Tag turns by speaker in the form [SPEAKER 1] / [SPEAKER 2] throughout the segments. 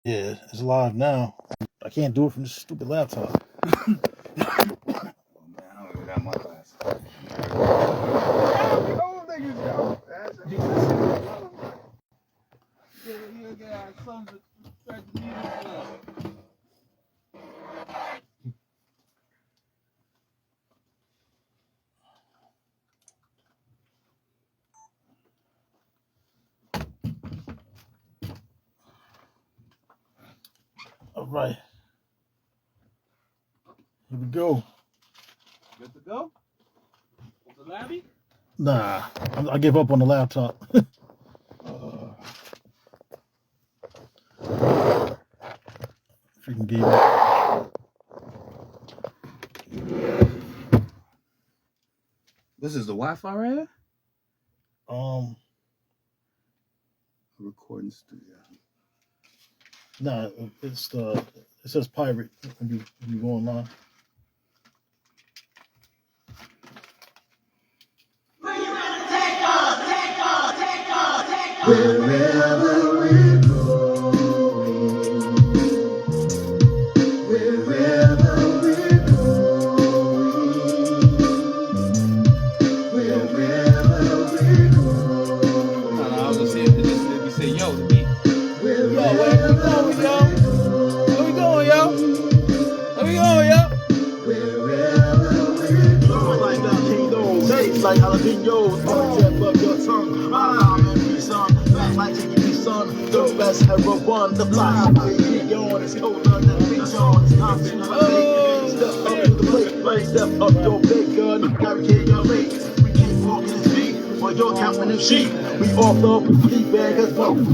[SPEAKER 1] Yeah, it's live now. I can't do it from this stupid laptop.
[SPEAKER 2] Oh man, I don't even got my glasses. Old niggas, yo. You get our sons to start the music club.
[SPEAKER 1] All right, here we go.
[SPEAKER 2] Good to go? With the labby?
[SPEAKER 1] Nah, I give up on the laptop. Freaking gave up.
[SPEAKER 2] This is the Wi-Fi right here? Recording studio.
[SPEAKER 1] Nah, it's the it says pirate when you go online.
[SPEAKER 3] Wherever we're going, wherever we're going, wherever we're going.
[SPEAKER 2] I was gonna say if we say yo to me.
[SPEAKER 3] Where we going, yo?
[SPEAKER 2] Where we going, yo? Where we going, yo?
[SPEAKER 3] Wherever we're going. Like Jalapeno, taste like jalapenos. On the tip of your tongue, memory song. Back like Jiggy son, the best heroin. The flash of the on is colder than freeze on. It's time to step up to the plate, step up your big gun, barricade your legs. We keep walking his feet, while you're counting the sheep. We off the fleet bag as well. We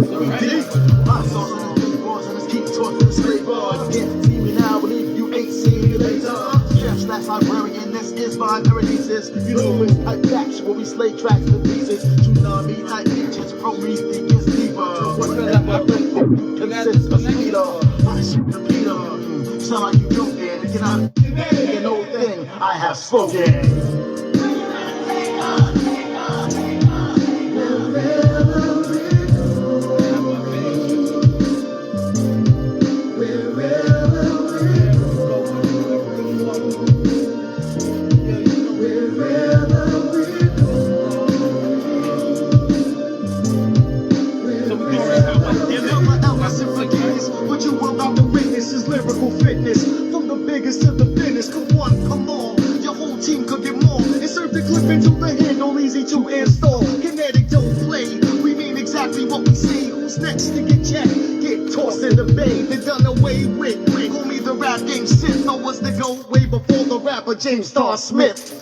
[SPEAKER 3] deep. Lots on the big boys and let's keep talking the slave boys. Can't see me now, believe you ain't seen me later. Chef slash librarian, this is my paralysis. You know it's type facts where we slay tracks to pieces. Tsunami type bitches, pro me think it's deeper. Whatever consists a speeder. I shoot the Peter. Sound like you joking, and cannot say no thing I have spoken. What you about to witness is lyrical fitness. From the biggest to the thinnest. Come on. Your whole team could get more. Insert the clip into the handle, easy to install. Kinetic don't play. We mean exactly what we say. Who's next to get checked? Get tossed in the bay. They're done away with. Call me the rap game Sith. I was the go way before the rapper James Starr Smith.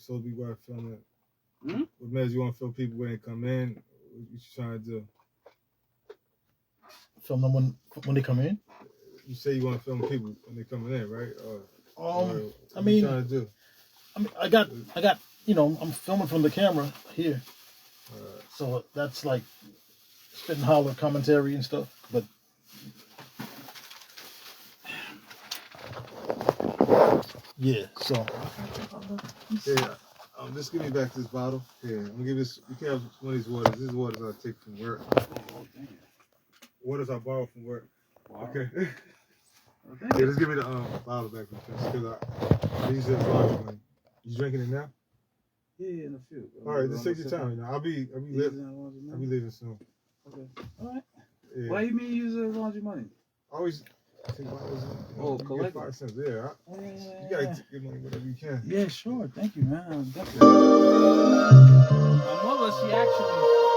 [SPEAKER 4] So we were filming.
[SPEAKER 2] Hmm?
[SPEAKER 4] What mess you want to film people when they come in? What you trying to do?
[SPEAKER 1] Film them when they come in.
[SPEAKER 4] You say you want to film people when they coming in, right?
[SPEAKER 1] I
[SPEAKER 4] what
[SPEAKER 1] mean,
[SPEAKER 4] you trying to do?
[SPEAKER 1] I got, I'm filming from the camera here, so that's like spitting holler commentary and stuff. But yeah, so
[SPEAKER 4] Yeah. Just give me back this bottle. Here, I'm gonna give this. You can have one of these waters. This is waters I take from work. Waters I borrow from work. Okay.
[SPEAKER 2] Oh, thank
[SPEAKER 4] Yeah,
[SPEAKER 2] you.
[SPEAKER 4] just give me the bottle back because I use it as laundry money. You drinking it now?
[SPEAKER 2] Yeah, in a few.
[SPEAKER 4] All right, just take your time. You know, I'll be leaving soon.
[SPEAKER 2] Okay. All right.
[SPEAKER 4] Yeah.
[SPEAKER 2] Why you mean use the laundry money?
[SPEAKER 4] Always take bottles.
[SPEAKER 2] Oh,
[SPEAKER 4] you
[SPEAKER 2] collect
[SPEAKER 4] get 5
[SPEAKER 2] it.
[SPEAKER 4] cents. Yeah.
[SPEAKER 2] Oh, yeah.
[SPEAKER 4] You gotta give money whatever you can.
[SPEAKER 2] Yeah, sure. Thank you, man. Definitely. My mother, she actually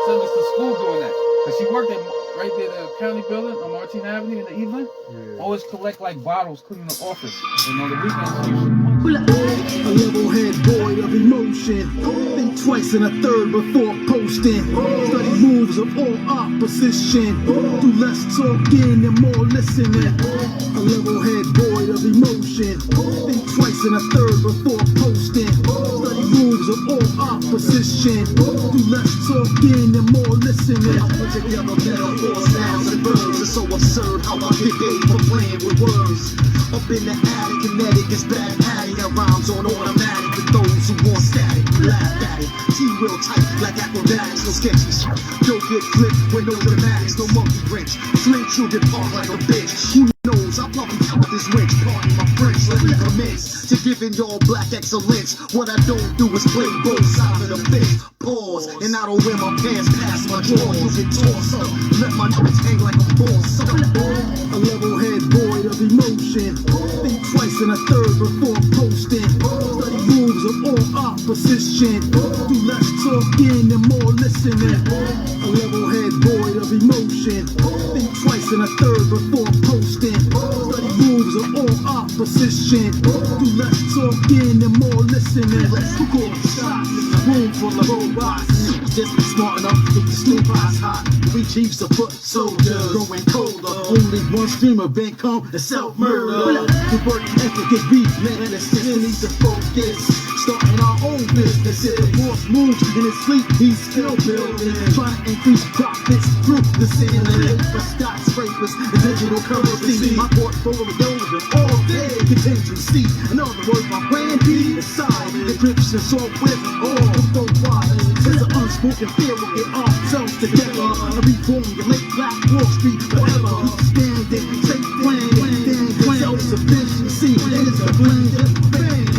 [SPEAKER 2] sent us to school doing that. Cause she worked at right there, the county building on Martin Avenue in the evening.
[SPEAKER 4] Yeah.
[SPEAKER 2] Always collect like bottles, cleaning the office. And on the weekends, she usually
[SPEAKER 3] A level-head void of emotion. Think twice and a third before posting. Study moves of all opposition. Do less talking and more listening. A level-head void of emotion. Think twice and a third before posting. Study moves of all opposition. Do less talking and more listening. I put together metaphors, sounds, and verbs. It's so absurd how I get paid for playing with words. Up in the attic, kinetic is bad patty. That rhymes on automatic with those who want static. Laugh at it. T-real tight like acrobatics, no sketchy shit. Don't get flipped with no dramatics, no monkey wrench. Flinch, you'll get parked like a bitch. Who knows? I'll probably count this winch. Pardon my French, let me commence to giving y'all black excellence. What I don't do is play both sides of the fence. Pause, and I don't wear my pants past my drawers. You get tossed up, let my nose hang like a boss. A level head void of emotion. Think twice and a third before posting. Study moves of all opposition. Do less talking and more listening. A level head void of emotion. Think twice and a third before posting. Study moves of all opposition. Do less talking and more listening. Let's call the shots in the room full of robots. Just be smart enough to keep the snoop eyes hot. We chiefs are foot soldiers, growing colder. Only one stream of income and self-murder. The work ethic is weak, man. It's just need to focus. Starting our own business. If the boss moves in his sleep, he's still building. Trying to increase profits through the ceiling. For skyscrapers and digital currency. My portfolio is all day contingency. In other words, my plan B is side. Encryption software, all the wire. There's an unspoken fear we'll get ourselves together. And reformulate Black Wall Street forever. Standing, safe planning, self-sufficiency is the blend.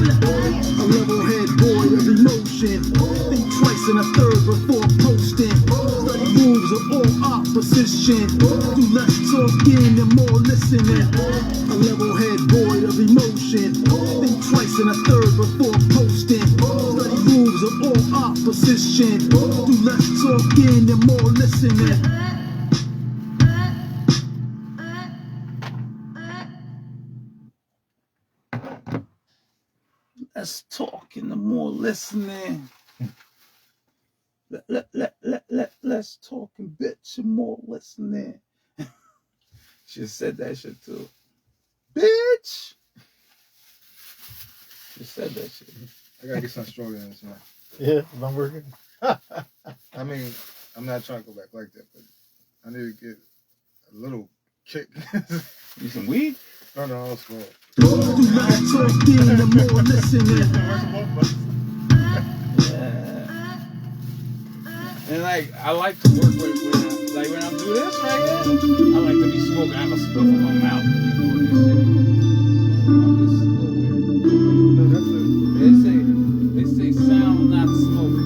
[SPEAKER 3] A level-head void of emotion. Think twice and a third before posting. Study moves of all opposition. Do less talking and more listening. A level-head void of emotion. Think twice and a third before posting. Study moves of all opposition. Do less talking and more listening.
[SPEAKER 2] Let's talk and the more listening. Let's talk and bitch and more listening. She said that shit too. Bitch! She said that shit.
[SPEAKER 4] I gotta get something stronger than this, man.
[SPEAKER 1] Yeah, it's not working.
[SPEAKER 4] I mean, I'm not trying to go back like that, but I need to get a little kick.
[SPEAKER 2] You some weed?
[SPEAKER 4] No, I'll slow it.
[SPEAKER 3] Do less talking and more listening.
[SPEAKER 2] Yeah. And like, I like to work with like when I'm doing this right here, I like to be smoking. I have a spliff in my mouth and be doing this shit. I'm just a little weird.
[SPEAKER 4] No, that's it.
[SPEAKER 2] They say sound, not smoke.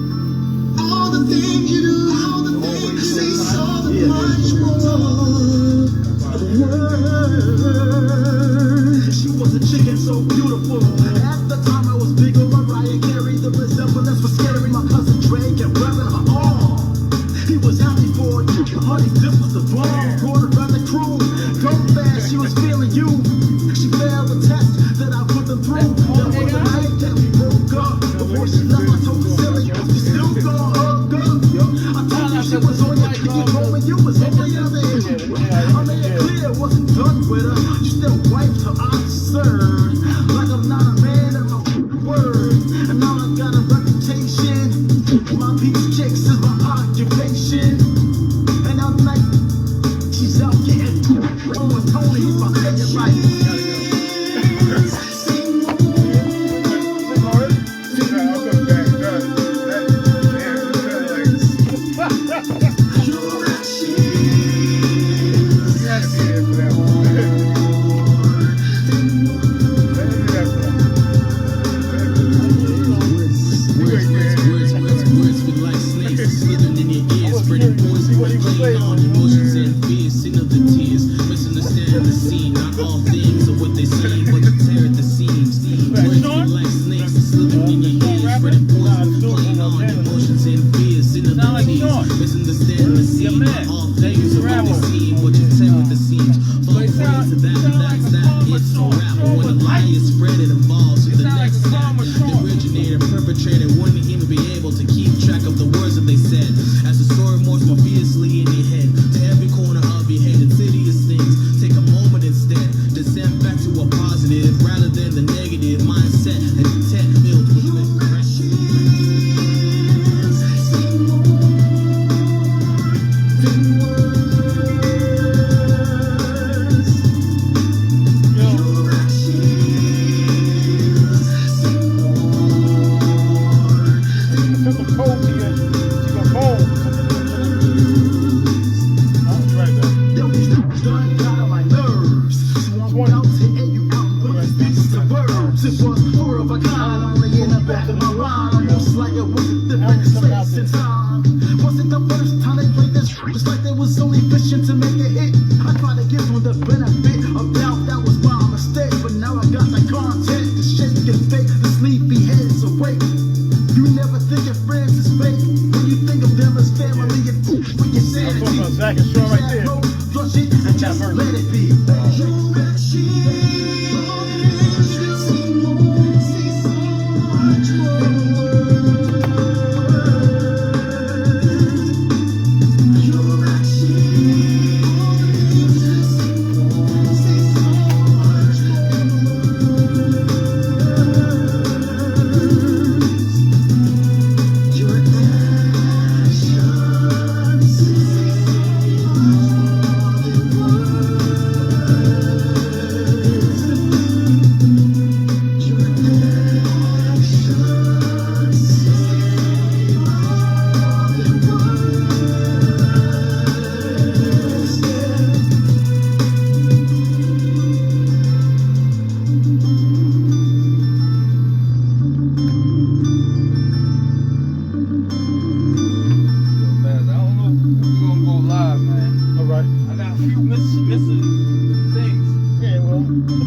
[SPEAKER 3] All the things you do, all the things you say, so much more. She was a chicken so beautiful. At the time I was bigger, Mariah Carey. The resemblance was scary. My cousin Dre kept rapping her on. He was happy for it. Honey, this was the bomb. Brought around the crew. Go fast, she was feeling you. She failed the test that I put them through. That was the night that we broke up. Before she left, I told her silly, you still gonna hug up. I told you she was on your you told me you was on the other end. I made it clear, wasn't done with her. She still wiped her absurd. Like I'm not a man of my word. And now I've got a reputation. My piece chicks is my occupation. And I'm like, she's out getting oh, and Tony's my second life.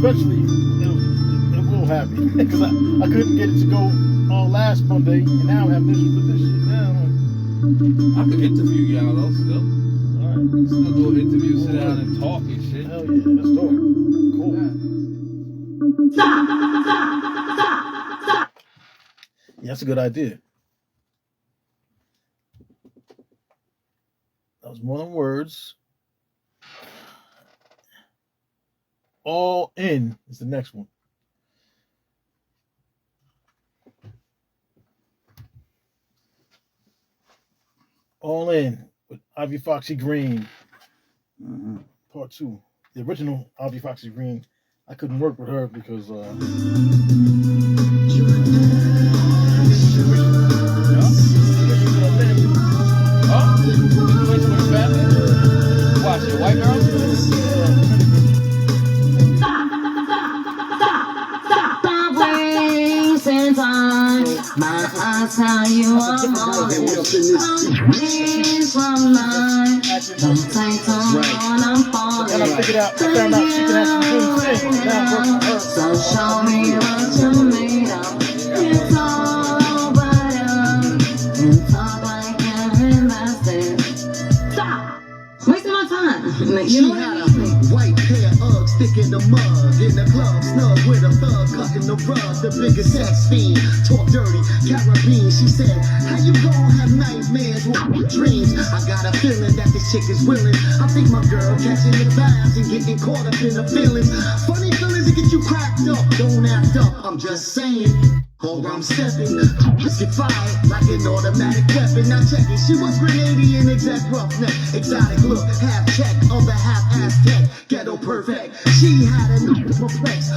[SPEAKER 1] Eventually, it will happen because I couldn't get it to go all last Monday, and now I'm having issues with this shit now.
[SPEAKER 2] I could interview y'all though still.
[SPEAKER 1] Alright.
[SPEAKER 2] Still do an interview, sit down and talk and shit.
[SPEAKER 1] Hell yeah, let's talk. Cool. Yeah, that's a good idea. That was more than words. All In is the next one. All In with Ivy Foxy Green. Part 2. The original Ivy Foxy Green. I couldn't work with her because
[SPEAKER 2] Watch it, white girl?
[SPEAKER 5] My eyes tell you I'm on it. From mine. Don't take too long, I'm falling.
[SPEAKER 1] and I found out she can actually really sing. Now I'm working with her.
[SPEAKER 5] So show me what you made of. It's all but up. And talk like you're invested. Stop! Wasting my time.
[SPEAKER 3] She had a white pair of stick in the mud. In the club, snug with a thug, cutting the rug. The biggest sex fiend, talk dirty, Caribbean. She said, how you gon' have nightmares with dreams? I got a feeling that this chick is willing. I think my girl catching the vibes and getting caught up in the feelings. Funny feelings that get you cracked up. Don't act up, I'm just saying. Hold where I'm stepping, just get fired like an automatic weapon. Now check it, she was Grenadian, exact roughneck, exotic look, half check, other half Aztec, ghetto perfect. She had a perplex,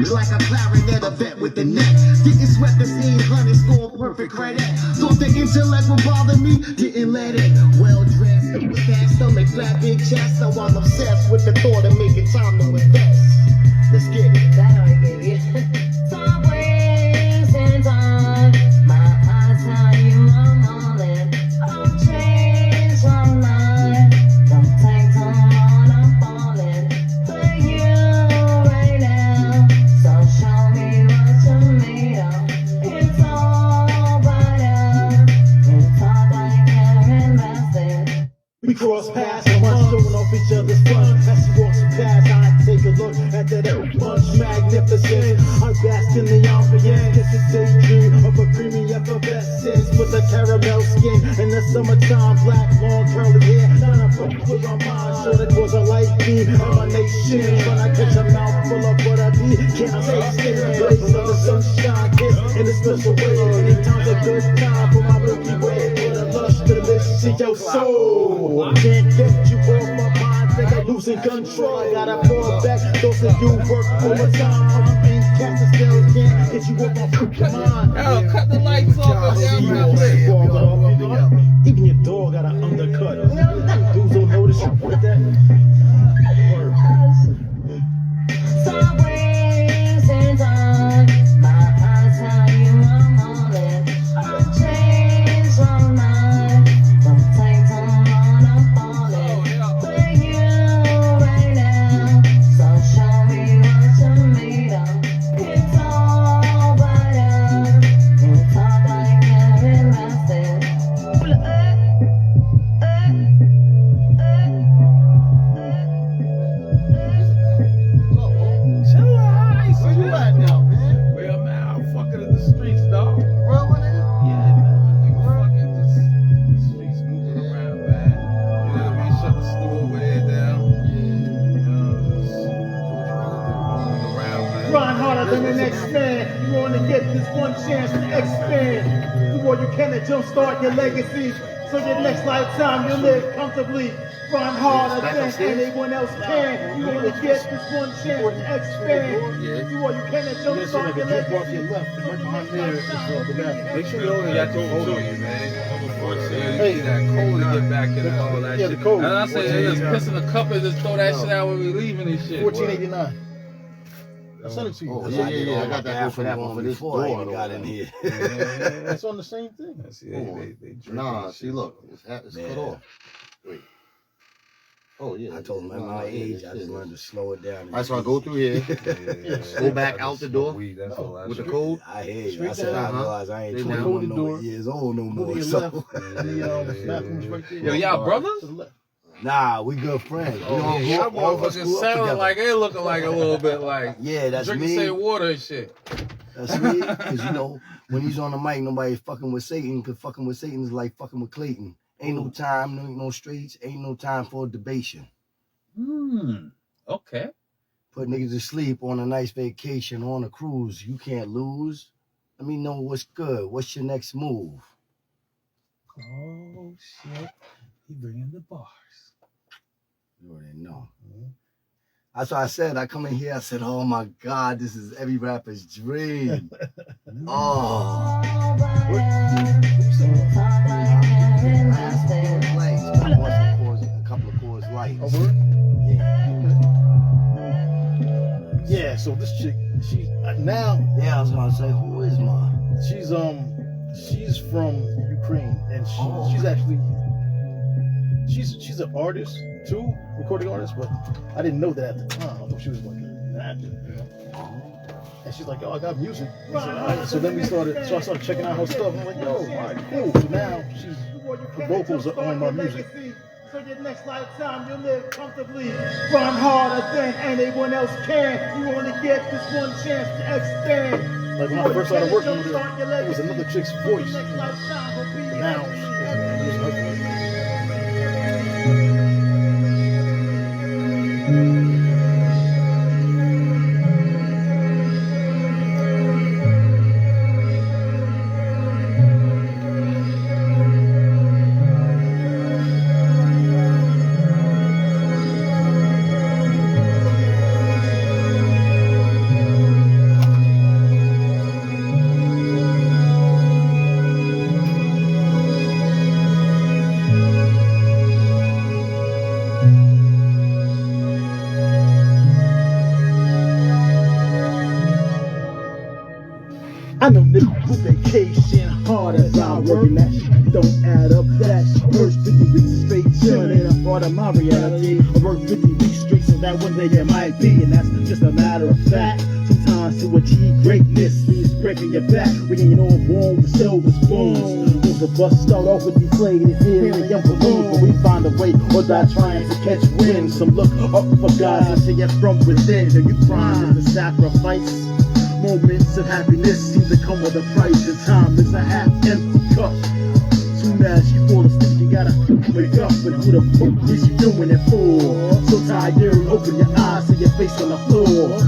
[SPEAKER 3] like a clarinet, a vet with the neck. Didn't sweat the scene, honey, score perfect credit. Thought the intellect would bother me, didn't let it. Well dressed, fat stomach, flat big chest, so I'm obsessed with the thought of making time to invest. Let's get it.
[SPEAKER 5] That I give you. Time. My eyes tell you I'm all in. I'll change my mind. Don't take too long, I'm falling for you right now. So show me what you're made of. It's all but up. And talk like you're invested.
[SPEAKER 3] We cross paths and once showing off each other's fun. As she walks past, I take a look at that bunch magnificent. I bask in the ambience. It's a daydream of a creamy effervescence with a caramel skin. In the summertime, black, long, curly hair. Trying to fuck with my mind, so that was a light beam emanation. When I catch a mouthful of what I need, can't taste it. Blaze of the sunshine, kiss in a special way. Anytime's a good time for my Milky Way. With a lush to the list to your soul. Can't get you off my mind, think I'm losing control. I gotta fall back, those of you work overtime. I'm in cast and still can't get you off my fucking mind.
[SPEAKER 2] Yo, cut the lights off and down my
[SPEAKER 3] Even your dog got an undercut. Dudes don't notice you with that.
[SPEAKER 5] Stop wasting time. My eyes tell you I'm all in. I'll change my mind. Don't take too long, I'm falling for you right now. So show me what you're made of. It's all but up. And talk like you're invested.
[SPEAKER 3] harder than the next man. You only get this one chance to expand. Do all you can to jumpstart your legacy. So your next lifetime you'll live comfortably. Run harder than anyone else can. You only get this one chance to expand. Do all you can to jumpstart your legacy.
[SPEAKER 1] Right behind there is the bathroom.
[SPEAKER 2] Make sure you only got your code on you, man. Hey, that code to get back and all that
[SPEAKER 1] Yeah,
[SPEAKER 2] shit.
[SPEAKER 1] the code.
[SPEAKER 2] And I say, they just piss in the cup and just throw that shit out when we leaving and shit.
[SPEAKER 1] 1489. I sent it to you.
[SPEAKER 6] Oh,
[SPEAKER 1] That's
[SPEAKER 6] yeah,
[SPEAKER 1] on-
[SPEAKER 6] I got that for that one for this
[SPEAKER 4] door,
[SPEAKER 6] door. I even
[SPEAKER 4] though.
[SPEAKER 6] got in here.
[SPEAKER 1] That's on the same thing.
[SPEAKER 2] See, they drink
[SPEAKER 4] Nah,
[SPEAKER 2] that
[SPEAKER 4] see,
[SPEAKER 2] shit.
[SPEAKER 4] look, it's
[SPEAKER 6] Man.
[SPEAKER 4] cut off. Wait. Oh yeah.
[SPEAKER 6] I told him at my age, I just learned to slow it down.
[SPEAKER 4] All right, so I go through here, go back out the door
[SPEAKER 2] Weed, that's all that
[SPEAKER 4] with the
[SPEAKER 2] shit.
[SPEAKER 4] code.
[SPEAKER 6] I hear you. I
[SPEAKER 1] Straight
[SPEAKER 6] said I
[SPEAKER 4] down,
[SPEAKER 6] realized I ain't
[SPEAKER 4] Straight
[SPEAKER 6] 21
[SPEAKER 1] down.
[SPEAKER 6] no years old no
[SPEAKER 1] Go to
[SPEAKER 6] more.
[SPEAKER 1] your
[SPEAKER 6] So
[SPEAKER 1] left. The bathroom's right there.
[SPEAKER 2] Yo, y'all brothers?
[SPEAKER 1] To the left.
[SPEAKER 6] nah, we good friends. We
[SPEAKER 2] Oh,
[SPEAKER 6] all
[SPEAKER 2] yeah, y'all
[SPEAKER 6] all of us
[SPEAKER 2] motherfuckers
[SPEAKER 6] grew up
[SPEAKER 2] sounding
[SPEAKER 6] together.
[SPEAKER 2] like they looking like a little bit like
[SPEAKER 6] Yeah, that's
[SPEAKER 2] drinking
[SPEAKER 6] me.
[SPEAKER 2] same water and shit.
[SPEAKER 6] That's me. Because you know, when he's on the mic, nobody fucking with Satan. Because fucking with Satan is like fucking with Clayton. Ain't no time, no streets. Ain't no time for debation.
[SPEAKER 2] Okay.
[SPEAKER 6] Put niggas to sleep on a nice vacation, on a cruise. You can't lose. Let me know what's good. What's your next move?
[SPEAKER 2] Oh shit. He bringing the bars.
[SPEAKER 6] You already know. That's why I said, I come in here, I said, oh my God, this is every rapper's dream. Oh. A couple of chords light.
[SPEAKER 1] Over it?
[SPEAKER 6] Yeah.
[SPEAKER 1] Yeah, so this chick, she now
[SPEAKER 6] Yeah, I was gonna say, who is mine?
[SPEAKER 1] she's from Ukraine and she's actually she's an artist too, recording artist, but I didn't know that at the time. I thought she was like an actor, you know. And she's like, "Oh, I got music." I said, "All right." So then I started checking out her stuff. And I'm like, "Yo, all right, cool." So now her vocals are on my music.
[SPEAKER 3] So your next lifetime you'll live comfortably. Run harder than anyone else can. You only get this one chance to expand.
[SPEAKER 1] Like when I first started working with her, it was another chick's voice.
[SPEAKER 3] Next lifetime will be
[SPEAKER 1] Now
[SPEAKER 3] heavenly.
[SPEAKER 1] it's her voice.
[SPEAKER 3] I know niggas who vacation hard as I'm working. That shit don't add up. That shit hurts 50 weeks straight. Chillin' ain't a part of my reality. I work 50 weeks straight so that one day it might be. And that's just a matter of fact. Sometimes to achieve greatness means breaking your back. We ain't all born with silver spoons. Most of us start off with deflated here in young balloons, but we find a way or die trying to catch wind. Some look up for God and say it from within. And you crying is a sacrifice. Moments of happiness seem to come with a price, and time is a half-empty cup. Soon as you fall asleep, you gotta wake up. But who the fuck is you doing it for? So tired, open your eyes, see your face on the floor.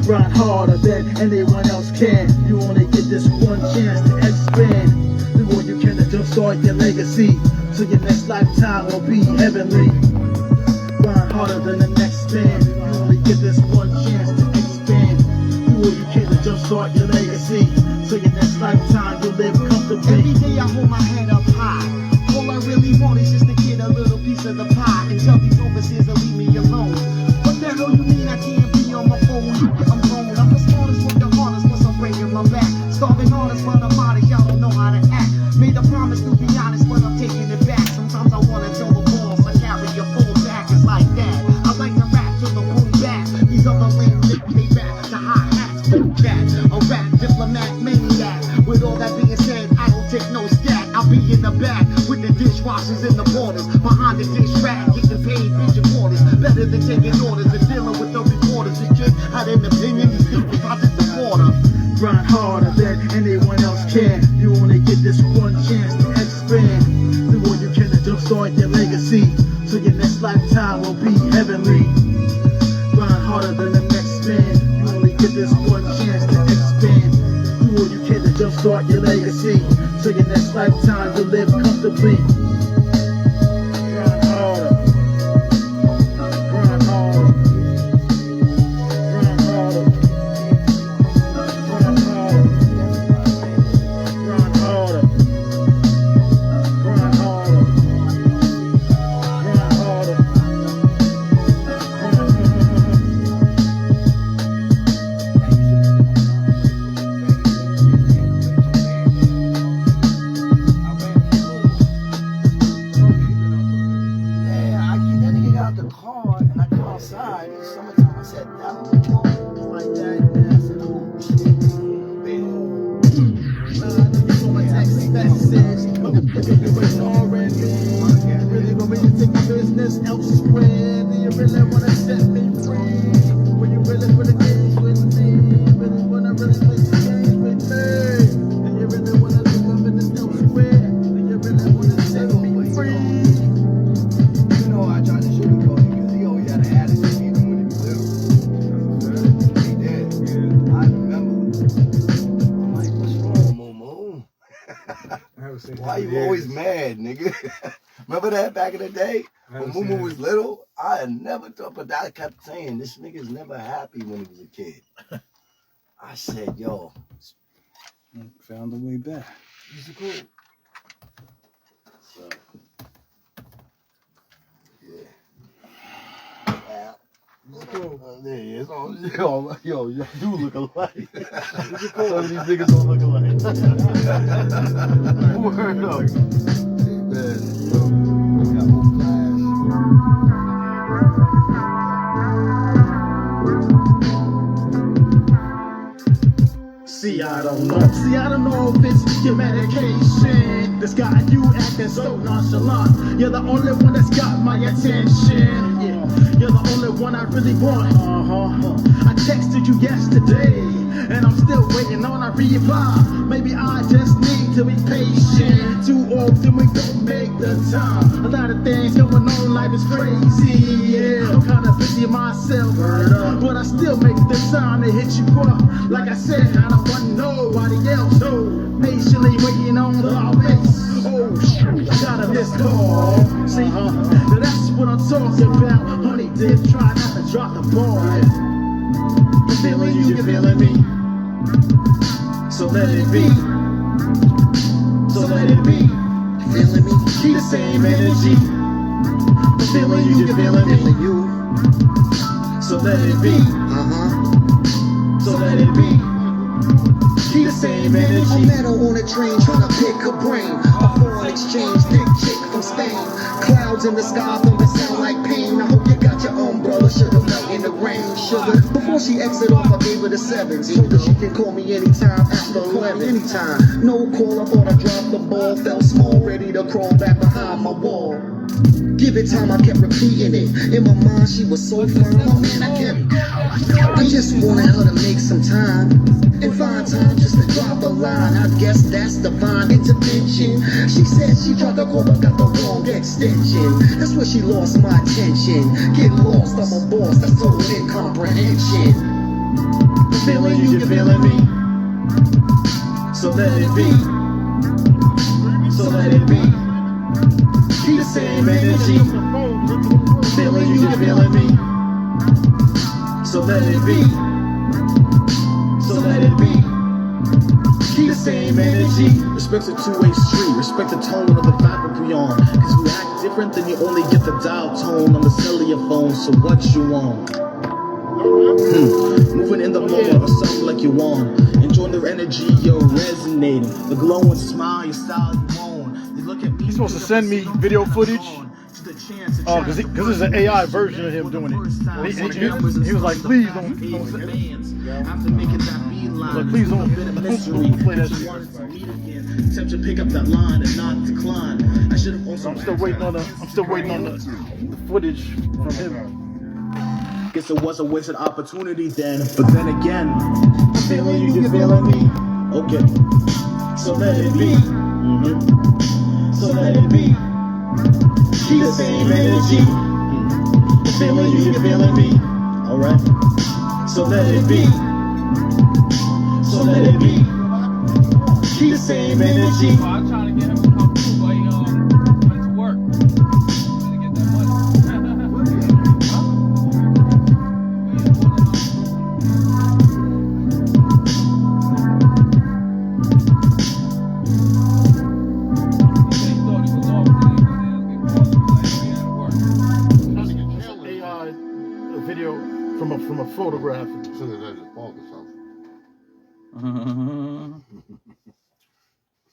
[SPEAKER 3] Grind harder than anyone else can. You only get this one chance to expand. Do all you can to jumpstart your legacy, so your next lifetime will be heavenly. Grind harder than the next man. You only get this one chance to expand. Do all you can to jumpstart your legacy, so your next lifetime you'll live comfortably.
[SPEAKER 7] Every day I hold my head up high. All I really want is just to get a little piece of the pie and tell these overseers to leave me alone. What the hell you mean I can't be on my phone? I'm grown. I'm the smartest with the hardest once I'm breaking my back. Starving artists but I'm modest, y'all don't know how to act. Made a promise to be honest, but I'm taking it back. Sometimes I wanna tell the boss I carry your full back. It's like that. I like to rap till the boom back. These other lame niggas, they rap to high hats. Boom that. A rap diplomat maniac. With all that being said, I don't take no scat. I'll be in the back with the dishwashers and the borders. Behind the dish rack, getting paid bitchin' quarters. Better than taking orders and dealing with the reporters. This kid had an opinion, he's good deposit the water.
[SPEAKER 3] Grind harder than anyone else can. You only get this one chance to expand. Do all you can to jumpstart your legacy, so your next lifetime will be heavenly. Grind harder than the next man. You only get this one chance start your legacy. So your next lifetime you live comfortably. Grind harder. Grind harder. Grind harder. Grind harder. Grind harder. Grind harder. Grind harder.
[SPEAKER 6] Yeah, that nigga got out the car and I come outside. It's summertime. I sat down like that. And I said, oh,
[SPEAKER 3] So my text message, you ignoring me. Really want me to take my business elsewhere? Do you really wanna set me free? Will you really put a game with me? Really wanna play the game with me? Do you really wanna take my business elsewhere? Do you really wanna set me free?
[SPEAKER 6] you know, I tried to sugarcoat him because he always had an attitude even when he was little. He did. I remember. I'm like, what's wrong, Moo? Why you always mad, nigga? Remember that back in the day? When Moo was little? I had never thought, but I kept saying, this nigga's never happy when he was a kid. I said, yo,
[SPEAKER 2] Found the way back.
[SPEAKER 6] he's cool. So, yeah. There he is. Oh, yo, you do look alike.
[SPEAKER 1] Some of these niggas don't look alike.
[SPEAKER 6] Word up. Man, yo, got more class.
[SPEAKER 3] See, I don't know. See, I don't know if it's your medication that's got you acting so nonchalant. You're the only one that's got my attention. Yeah, you're the only one I really want. I texted you yesterday, and I'm still waiting on a reply. Maybe I just need to be patient. Too often we don't make the time. A lot of things going on, life is crazy. Yeah, I'm kinda busy myself, but I still make the time to hit you up. Like I said, I don't want nobody else. So patiently waiting on the race. Oh shoot, I got a missed call. See, now that's what I'm talking about. Honey dip, try not to drop the ball. I'm feeling you, you're feeling me. So let it be. So let it be.
[SPEAKER 7] Feeling me?
[SPEAKER 3] Keep the same energy. I'm feeling you, you're feeling me.
[SPEAKER 7] Feeling you.
[SPEAKER 3] So let it be. So let it be. Keep the same
[SPEAKER 7] I
[SPEAKER 3] energy.
[SPEAKER 7] met her on a train trying to pick her brain. A foreign exchange thick chick from Spain. Clouds in the sky from the sound like pain. I hope you got your umbrella, sugar melt in the rain. Sugar. Before she exit off, I gave her the sevens. Told her she can call me anytime after 11. Anytime. No call, I thought I dropped the ball. Felt small, ready to crawl back behind my wall. Give it time, I kept repeating it. In my mind, she was so firm. Oh man, I just wanted her to make some time and find time just to drop a line. I guess that's divine intervention. She said she tried to call but got the wrong extension. That's where she lost my attention. Get lost, I'm a boss, that's total incomprehension.
[SPEAKER 3] Feeling you, you're feeling me. So let it be. So let it be. Keep the same energy. Feeling you, you're feeling me. So let it be. So let it be. Keep the same energy. Respect's a two-way street. Respect the tone of the vibe we on. Cause you act different, then you only get the dial tone on the cellular phone. So what you want? Moving in the moment or something like you want. Enjoying their energy, you're resonating. The glowing smile, your style you own. You look at me.
[SPEAKER 1] He's supposed to send me video footage. Because this is an AI version of him doing it. He was like, please don't send it.
[SPEAKER 3] After making that beeline,
[SPEAKER 1] Like, please don't play that shit.
[SPEAKER 3] Attempt to pick up that line and not decline. I should have also.
[SPEAKER 1] I'm still waiting on the footage from him.
[SPEAKER 3] Guess it was a wasted opportunity then. But then again, feeling you, you're feeling me. Okay, so let it be. So let it be. Keep the same energy. Feeling you, you're feeling me. Alright, so let it be. So let it be.
[SPEAKER 7] keep the same energy.
[SPEAKER 2] Well, I'm trying to get him to come through, but he went to work. To get that money.
[SPEAKER 1] A video from a photograph.
[SPEAKER 6] As soon as I just bought this house.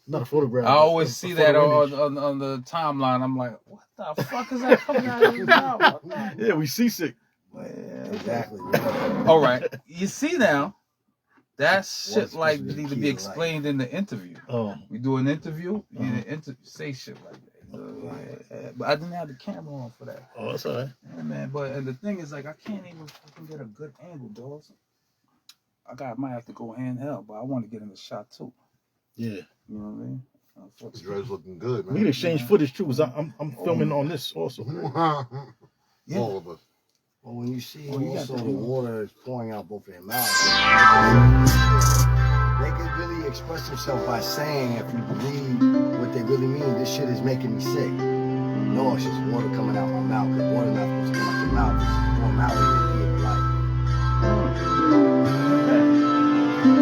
[SPEAKER 1] Not a photograph.
[SPEAKER 2] I always
[SPEAKER 1] a
[SPEAKER 2] see
[SPEAKER 1] photo
[SPEAKER 2] that
[SPEAKER 1] image.
[SPEAKER 2] on the timeline. I'm like, what the fuck is that coming out of his mouth?
[SPEAKER 1] Yeah, we seasick.
[SPEAKER 6] Exactly.
[SPEAKER 2] All right, you see now, that shit
[SPEAKER 6] What's
[SPEAKER 2] like
[SPEAKER 6] supposed to be
[SPEAKER 2] need to
[SPEAKER 6] key
[SPEAKER 2] be
[SPEAKER 6] to
[SPEAKER 2] explained in the interview.
[SPEAKER 1] Oh,
[SPEAKER 2] We do an interview, you need to say shit like that. But I didn't have the camera on for that.
[SPEAKER 1] oh, that's all right.
[SPEAKER 2] Yeah, man. But and the thing is, like, I can't even fucking get a good angle, dogs. Might have to go handheld, but I want to get in the shot too.
[SPEAKER 1] Yeah,
[SPEAKER 2] You know what I mean?
[SPEAKER 6] This dress looking good,
[SPEAKER 1] we can
[SPEAKER 6] man.
[SPEAKER 1] exchange footage too, cause I'm filming on this also.
[SPEAKER 2] Yeah.
[SPEAKER 6] All of us.
[SPEAKER 8] Well, when you see
[SPEAKER 2] Oh, you got
[SPEAKER 8] also
[SPEAKER 2] the-
[SPEAKER 8] the water is pouring out both of their mouths, they could really express themselves by saying, if you believe what they really mean, this shit is making me sick. No, it's just water coming out my mouth, because water not supposed to come out your mouth. It's normality in your life.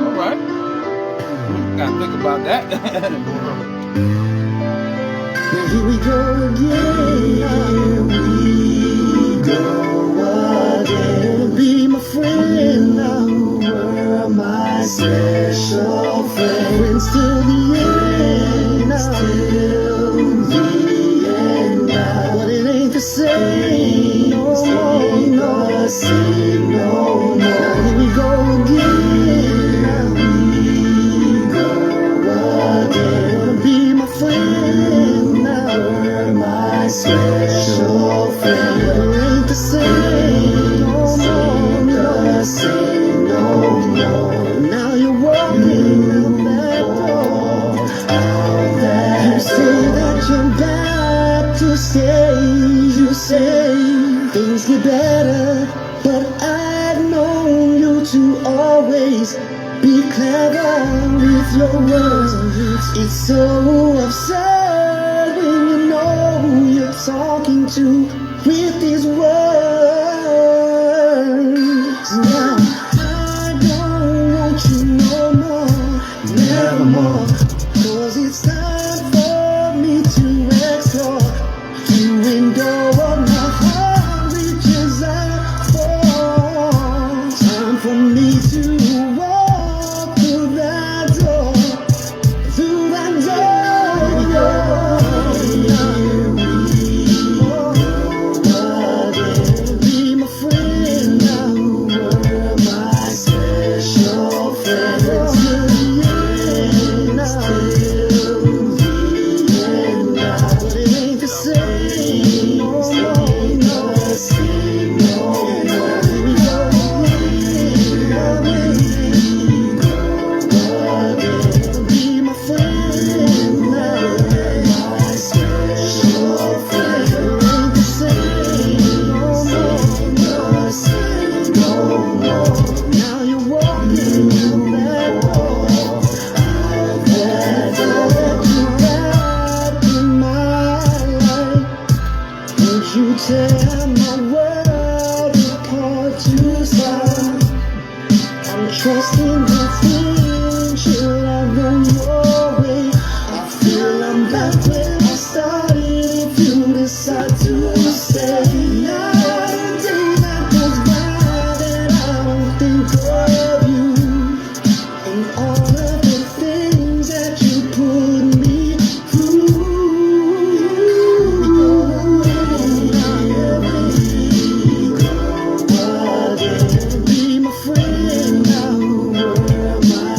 [SPEAKER 2] All right. Gotta think about that.
[SPEAKER 7] Now here we go again. Here we go again. Be my friend now. You're my special friend. Friends till the end now. Till the end now. But it ain't the same no more. No, same no more. Here we go again. Now we go again. Wanna be my friend now. You're my special friend. But it ain't the same no more. No, same no more. Now you're walking out that door. You say that you're back to stay. You say things get better, but I've known you to always be clever with your words. It's so absurd when you know who you're talking to with these words. Now I don't want you no more, never more. 'Cause it's time for me to explore the window of my heart reaches out for. Time for me to walk through that door, through that door. Be my friend now. You're my special friend. Till the end now. Till the end now. But it ain't the same no more. No, same no more. Here we go again. Be my friend now. My special friend. It ain't the same no more. No, same no more. Now you're walking through that door. That door that you got in my life. Would you tear my world apart to start? I'm trusting the things you love on your way. I feel I'm back where I started if you decide to stay. Not a day that goes by that I don't think of you and all of the things that you put me through. Be my friend now. You're my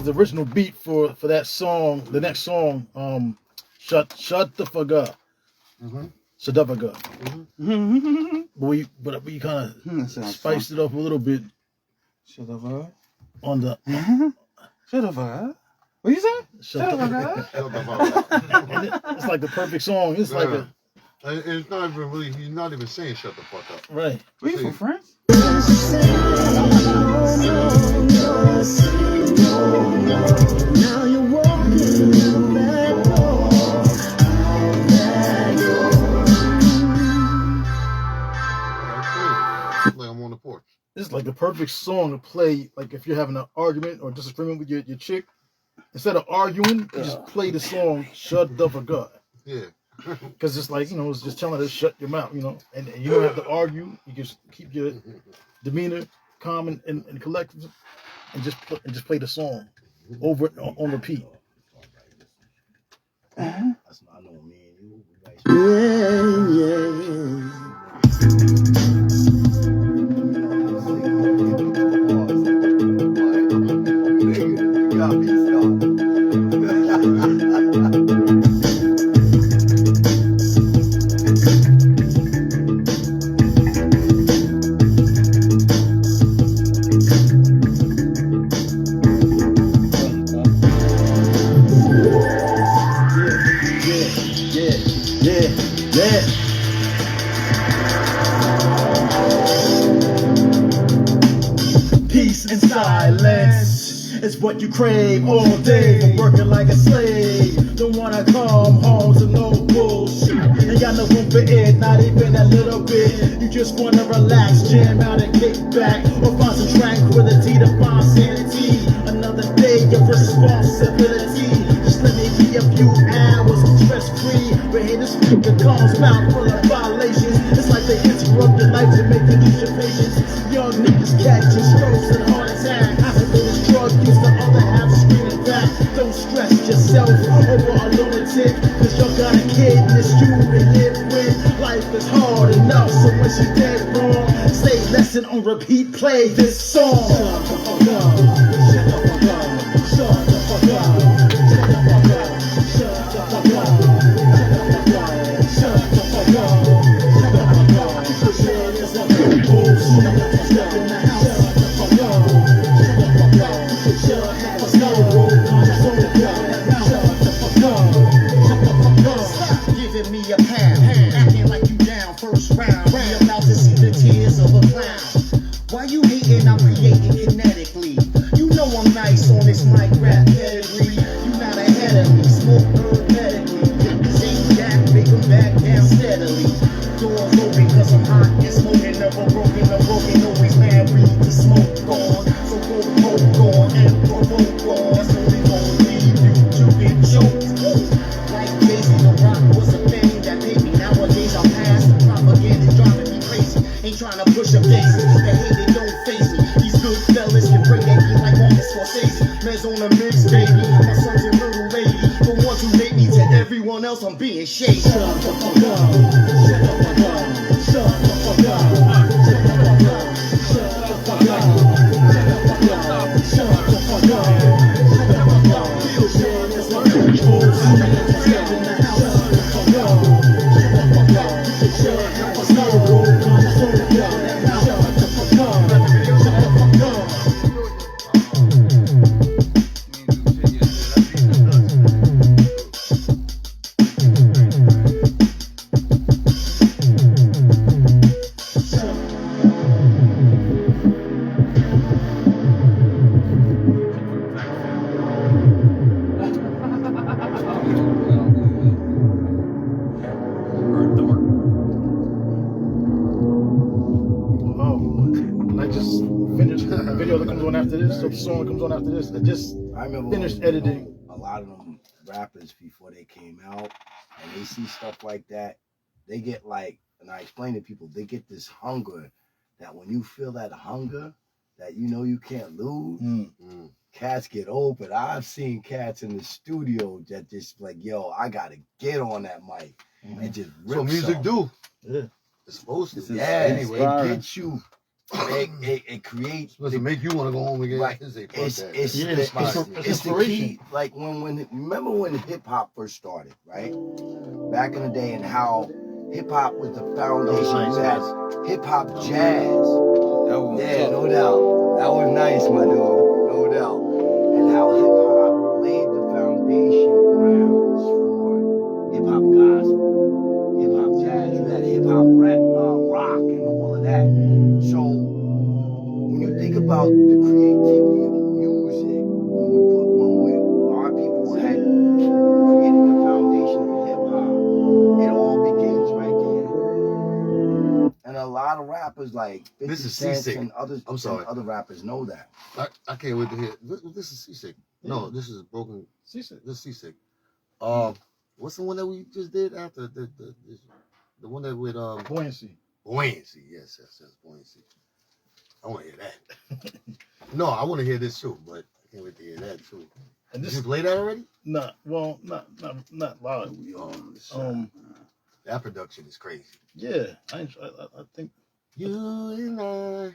[SPEAKER 1] was the original beat for that song. The next song, shut the fuck up. Shut the fuck up. But we kind of spiced it up a little bit.
[SPEAKER 2] Shut the fuck.
[SPEAKER 1] On the.
[SPEAKER 2] Shut the fuck. What you say?
[SPEAKER 1] Shut the fuck up. It's like the perfect song. It's like a.
[SPEAKER 9] And it's not even really. He's not even saying shut the fuck up.
[SPEAKER 1] Right.
[SPEAKER 2] We for friends.
[SPEAKER 7] Now you're walking down that road.
[SPEAKER 9] Like I'm on the porch.
[SPEAKER 1] This is like the perfect song to play. Like if you're having an argument or disagreement with your chick, instead of arguing, you just play the song "Shut the fuck up."
[SPEAKER 9] Yeah.
[SPEAKER 1] Because it's like, it's just telling her to shut your mouth, and you don't have to argue. You just keep your demeanor calm and collective, and just play the song over on repeat.
[SPEAKER 8] That's not, I know me and you.
[SPEAKER 7] Peace and silence is what you crave all day. From working like a slave, don't wanna come home to no bullshit. Ain't got no room for it, not even a little bit. You just wanna relax, jam out and kick back, or find some tranquility to find sanity. Another day of responsibility. Just let me be a few hours stress free. But here the speaker comes mouth full of violations. It's like they interrupt your life to make you lose your patience. Young niggas catching strokes and heart attack. Half of it is drug use, the other half screaming back. Don't stress yourself over a lunatic, cause you got a kid and it's you to live with. Life is hard enough, so when she dead wrong, say lesson on repeat, play this song. Shut the fuck up. Shut the fuck up. Shut the fuck up. Shut the fuck up. Shut the fuck up. Shut the fuck up. Shut the fuck up. Shut the fuck up. Bullshit. Step in the house. Shut the fuck up. Shut the fuck up. Shut the fuck up. Shut the fuck up. Shut the fuck up. Stop giving me a pound. Acting like you down first round. We about to see the tears of a clown. Why you hating? I'm creating kinetically. You know I'm nice on this mic rap pedigree. You not ahead of me. Smoke hermetically. Same jack, make them back down steadily. Doors open cause I'm hot and smoking. Never broken, always mad. We need to smoke on. So go poke on and provoke on. That's only gonna leave you to get choked. Like Jay-Z, the rock was a thing that paid me. Nowadays I'm past the propaganda driving me crazy. Ain't trying to push up daisies. That hate it don't face me. These good fellas can break their feet like Marcus Scorsese. Mez on a mix, baby. My son's a little lady. The ones who hate me, to everyone else I'm being shady. Shut the fuck up. Shut the fuck up. Shut the fuck up. Shut the fuck up. Shut the fuck up. Shut the fuck up. Shut the fuck up. Shut the fuck up. Step in the house. Shut the fuck up. Shut the fuck up. Shut the fuck up. Shut the fuck up.
[SPEAKER 1] I just finished a video that comes on after this, so the song that comes on after this. I just
[SPEAKER 8] I remember
[SPEAKER 1] finished
[SPEAKER 8] when,
[SPEAKER 1] editing.
[SPEAKER 8] a lot of them rappers before they came out and they see stuff like that, they get like, and I explain to people, they get this hunger that when you feel that hunger that you know you can't lose, cats get open. I've seen cats in the studio that just like, yo, I gotta get on that mic and just rip
[SPEAKER 9] So music
[SPEAKER 8] some.
[SPEAKER 9] do.
[SPEAKER 1] Yeah.
[SPEAKER 9] It's supposed to.
[SPEAKER 8] Yes,
[SPEAKER 9] Anyway.
[SPEAKER 8] it gets you it creates.
[SPEAKER 9] Supposed to make you want to go home again.
[SPEAKER 8] Right.
[SPEAKER 9] Say, fuck
[SPEAKER 8] It's
[SPEAKER 9] that.
[SPEAKER 8] it's
[SPEAKER 1] Yeah,
[SPEAKER 8] the,
[SPEAKER 1] it's
[SPEAKER 8] it's the
[SPEAKER 1] inspiration.
[SPEAKER 8] key. Like when remember when hip hop first started, right? Back in the day, and how hip hop was the foundation. You had hip hop jazz.
[SPEAKER 2] That was
[SPEAKER 8] Yeah, no doubt. That was nice, my dude. No doubt. And how hip hop laid the foundation grounds for hip hop gospel, hip hop jazz. You had hip hop rap, rock, and all of that. So when you think about the creativity of music, when our people had created the foundation of hip hop, it all begins right there. And a lot of rappers like 50
[SPEAKER 9] This is
[SPEAKER 8] Cent
[SPEAKER 9] Seasick.
[SPEAKER 8] and others,
[SPEAKER 9] I'm sorry.
[SPEAKER 8] and other rappers know that.
[SPEAKER 9] I can't wait to hear. This is Seasick. No, this is Broken.
[SPEAKER 1] Seasick.
[SPEAKER 9] This is Seasick. What's the one that we just did after the one that with
[SPEAKER 1] Buoyancy.
[SPEAKER 9] Buoyancy? Yes, Buoyancy. I want to hear that. No, I want to hear this too, but I can't wait to hear that too.
[SPEAKER 1] And
[SPEAKER 9] Did
[SPEAKER 1] this
[SPEAKER 9] you play that already?
[SPEAKER 1] not loud.
[SPEAKER 9] That production is crazy.
[SPEAKER 1] Yeah, I think
[SPEAKER 9] You and I.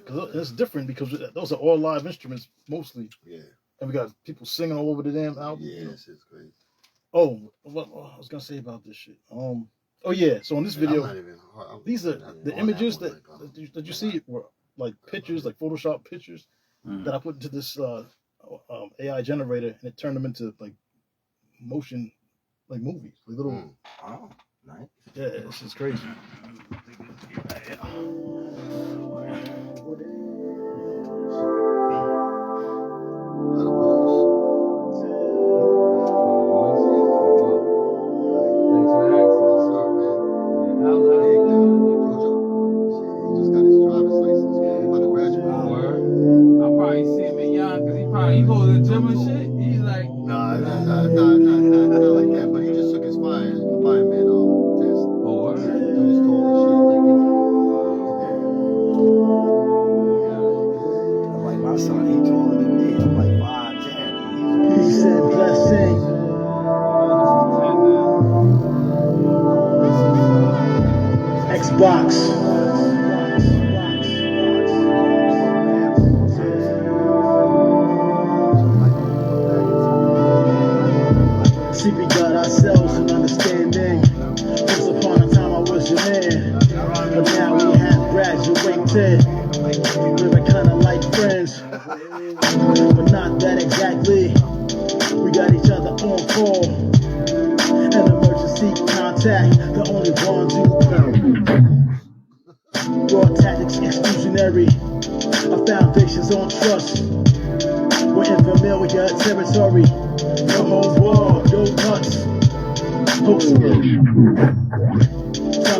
[SPEAKER 1] cause it's different because those are all live instruments mostly,
[SPEAKER 9] Yeah.
[SPEAKER 1] and we got people singing all over the damn album. you know?
[SPEAKER 9] Yes, it's crazy.
[SPEAKER 1] Oh, what I was gonna say about this shit. Oh yeah. So in this video,
[SPEAKER 9] I'm not even,
[SPEAKER 1] these are
[SPEAKER 9] I'm
[SPEAKER 1] the
[SPEAKER 9] on
[SPEAKER 1] images
[SPEAKER 9] one,
[SPEAKER 1] that
[SPEAKER 9] like,
[SPEAKER 1] that you see were like pictures, like Photoshop pictures that I put into this AI generator, and it turned them into like motion, like movies, like little.
[SPEAKER 8] Oh, nice.
[SPEAKER 1] Yeah, this is crazy.
[SPEAKER 2] Thanks for the access.
[SPEAKER 9] Just got his driver's license. He about to graduate.
[SPEAKER 2] Word. I probably see him in young because he goes to the gym and shit. He's like,
[SPEAKER 9] Nah, not like that. But he just took his fireman test.
[SPEAKER 2] oh, word.
[SPEAKER 9] Dude is tall as shit. Like
[SPEAKER 8] Like my son, he taller than me. I'm like 5'10".
[SPEAKER 7] Peace and blessing. Xbox. See, we got ourselves an understanding. Once upon a time I was your man, but now we have graduated. Living kinda like friends, but not that exactly. We got each other on call. An emergency contact, the only ones who raw tactics exclusionary. Our foundations on trust. We're in familiar territory. No holds barred, no nuts. Hopes trying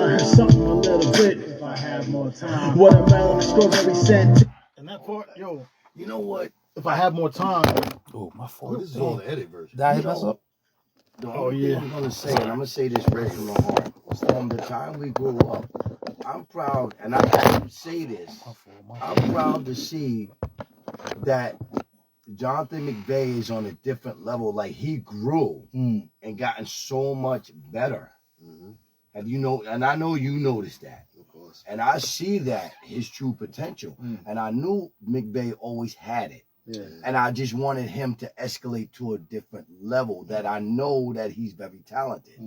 [SPEAKER 7] to hear something a little bit. If I have more time. Watermelon, strawberry scent.
[SPEAKER 1] And that part, yo,
[SPEAKER 8] You know what?
[SPEAKER 1] if I have more time,
[SPEAKER 2] Oh, my
[SPEAKER 9] Oh,
[SPEAKER 2] fault.
[SPEAKER 9] this is all the edit version.
[SPEAKER 2] Did I mess up?
[SPEAKER 8] The
[SPEAKER 1] Oh,
[SPEAKER 8] only thing
[SPEAKER 1] yeah.
[SPEAKER 8] I'm gonna say, and I'm gonna say this right from the heart. From the time we grew up, I'm proud, and I have to say this. I'm proud to see that Jonathan McVeigh is on a different level. Like he grew and gotten so much better.
[SPEAKER 9] Mm-hmm.
[SPEAKER 8] Have you know? And I know you noticed that.
[SPEAKER 9] Of course.
[SPEAKER 8] And I see that his true potential. And I knew McVeigh always had it.
[SPEAKER 1] yeah,
[SPEAKER 8] And I just wanted him to escalate to a different level that I know that he's very talented.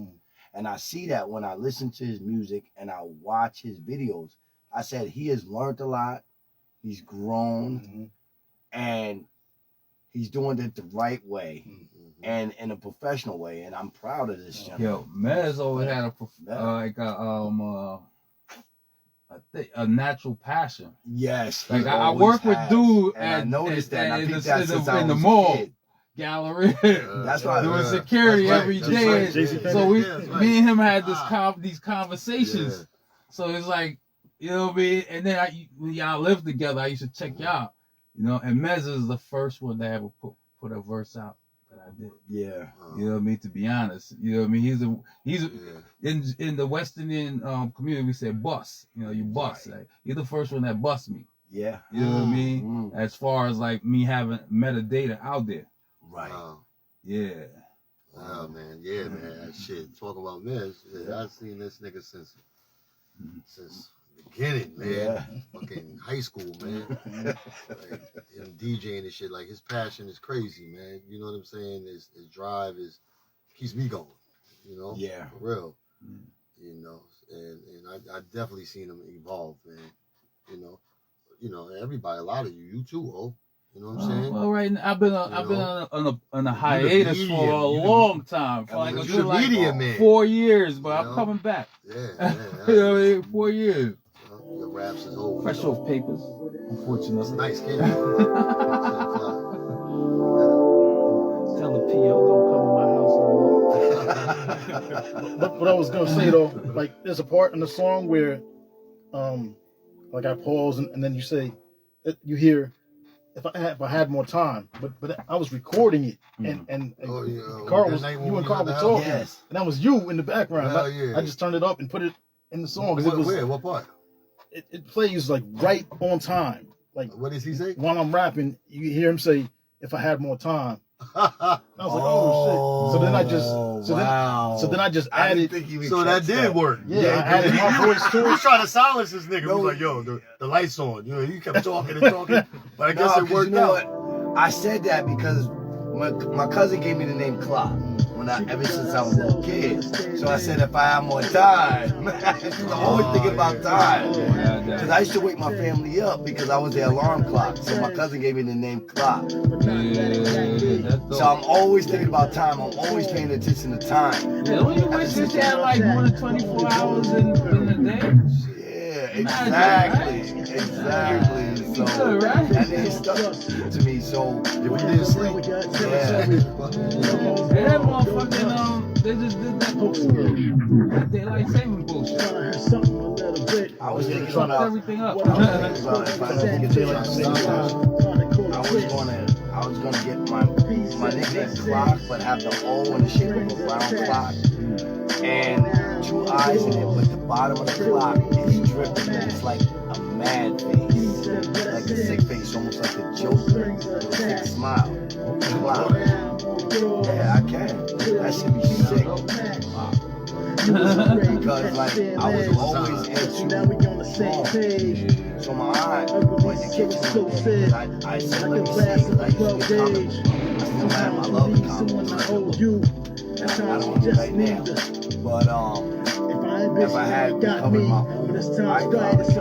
[SPEAKER 8] And I see that when I listen to his music and I watch his videos. I said he has learned a lot. He's grown and he's doing it the right way and in a professional way. And I'm proud of this gentleman.
[SPEAKER 2] Yo, Mez always had a natural passion.
[SPEAKER 8] Yes.
[SPEAKER 2] Like
[SPEAKER 8] he
[SPEAKER 2] I
[SPEAKER 8] always
[SPEAKER 2] work with
[SPEAKER 8] has.
[SPEAKER 2] dude
[SPEAKER 8] And I noticed that. And I
[SPEAKER 2] in
[SPEAKER 8] peeped that since I
[SPEAKER 2] the
[SPEAKER 8] was a
[SPEAKER 2] mall
[SPEAKER 8] kid.
[SPEAKER 2] gallery.
[SPEAKER 8] That's why
[SPEAKER 2] Doing security
[SPEAKER 9] That's right,
[SPEAKER 2] every
[SPEAKER 9] that's
[SPEAKER 2] day.
[SPEAKER 9] right, JC
[SPEAKER 2] So we,
[SPEAKER 9] Penney, that's right.
[SPEAKER 2] me and him had these conversations.
[SPEAKER 9] Yeah.
[SPEAKER 2] So it's like, you know what I mean? And then when y'all lived together, I used to check y'all, you know. And Mez is the first one that ever put a verse out that I did.
[SPEAKER 8] Yeah.
[SPEAKER 2] You know what I mean? To be honest, you know what I mean? He's in the West Indian community. We say bust. You know, you bust.
[SPEAKER 8] Right.
[SPEAKER 2] Like, you're the first one that bust me.
[SPEAKER 8] Yeah.
[SPEAKER 2] You know what I mean? As far as like me having metadata out there.
[SPEAKER 8] Right.
[SPEAKER 9] Wow.
[SPEAKER 2] Yeah.
[SPEAKER 9] Wow, man. Yeah, man. That shit. Talking about Miz. Yeah, I've seen this nigga since beginning, man.
[SPEAKER 8] Yeah.
[SPEAKER 9] Fucking high school, man. Like, him DJing and shit. Like, his passion is crazy, man. You know what I'm saying? His drive keeps me going. You know?
[SPEAKER 8] Yeah.
[SPEAKER 9] For real. You know, and I definitely seen him evolve, man. You know, everybody, a lot of you too, oh. You know what I'm saying?
[SPEAKER 2] Well, right now, I've been on a hiatus for a long time, for like a good like 4 years, but I'm coming back.
[SPEAKER 9] Yeah.
[SPEAKER 2] You know what I mean? 4 years.
[SPEAKER 9] Your raps is over.
[SPEAKER 2] Fresh off papers, unfortunately.
[SPEAKER 9] It's nice, kid.
[SPEAKER 2] Tell the PO don't come to my house no more.
[SPEAKER 1] But what I was gonna say though, like there's a part in the song where, like I pause and then you say, you hear, if I had more time, but I was recording it and Carl was you and Carl were talking, and that was you in the background. I just turned it up and put it in the song because it was
[SPEAKER 9] what part?
[SPEAKER 1] It plays like right on time. Like
[SPEAKER 9] what does he say?
[SPEAKER 1] While I'm rapping, you hear him say, "If I had more time." I was like, "Oh shit!" So then I just added.
[SPEAKER 9] So that did work.
[SPEAKER 1] Yeah, I added my voice to it.
[SPEAKER 9] He was trying to silence this nigga. He was like, "Yo, the lights on." You know, he kept talking and talking, but I guess it worked out.
[SPEAKER 8] What? I said that because my cousin gave me the name Clock ever since I was a little kid. So I said if I had more time, I'm always thinking about time. Because I used to wake my family up because I was their alarm clock. So my cousin gave me the name Clock. So I'm always thinking about time. I'm always paying attention to time.
[SPEAKER 2] Yeah, don't you wish you had like more than 24 hours in the day?
[SPEAKER 8] Yeah, exactly. So that name stuck to me. So if we didn't sleep,
[SPEAKER 2] Hey, that motherfucking they just did that daylight saving bullshit.
[SPEAKER 8] I was thinking about
[SPEAKER 2] everything up.
[SPEAKER 8] I was gonna get my nickname Clock, but have the O in the shape of a round clock and 2 eyes in it, but the bottom of the clock is dripping. It's like a mad face, like a sick face, almost like a Joker with a sick smile. Clock. Yeah, I can. That should be sick. Because like I was always into so my eye went to kitchen. I said, let me see. I used to get comics. I still have my love comics. I don't do right now. But if I had covered my own eyebrows,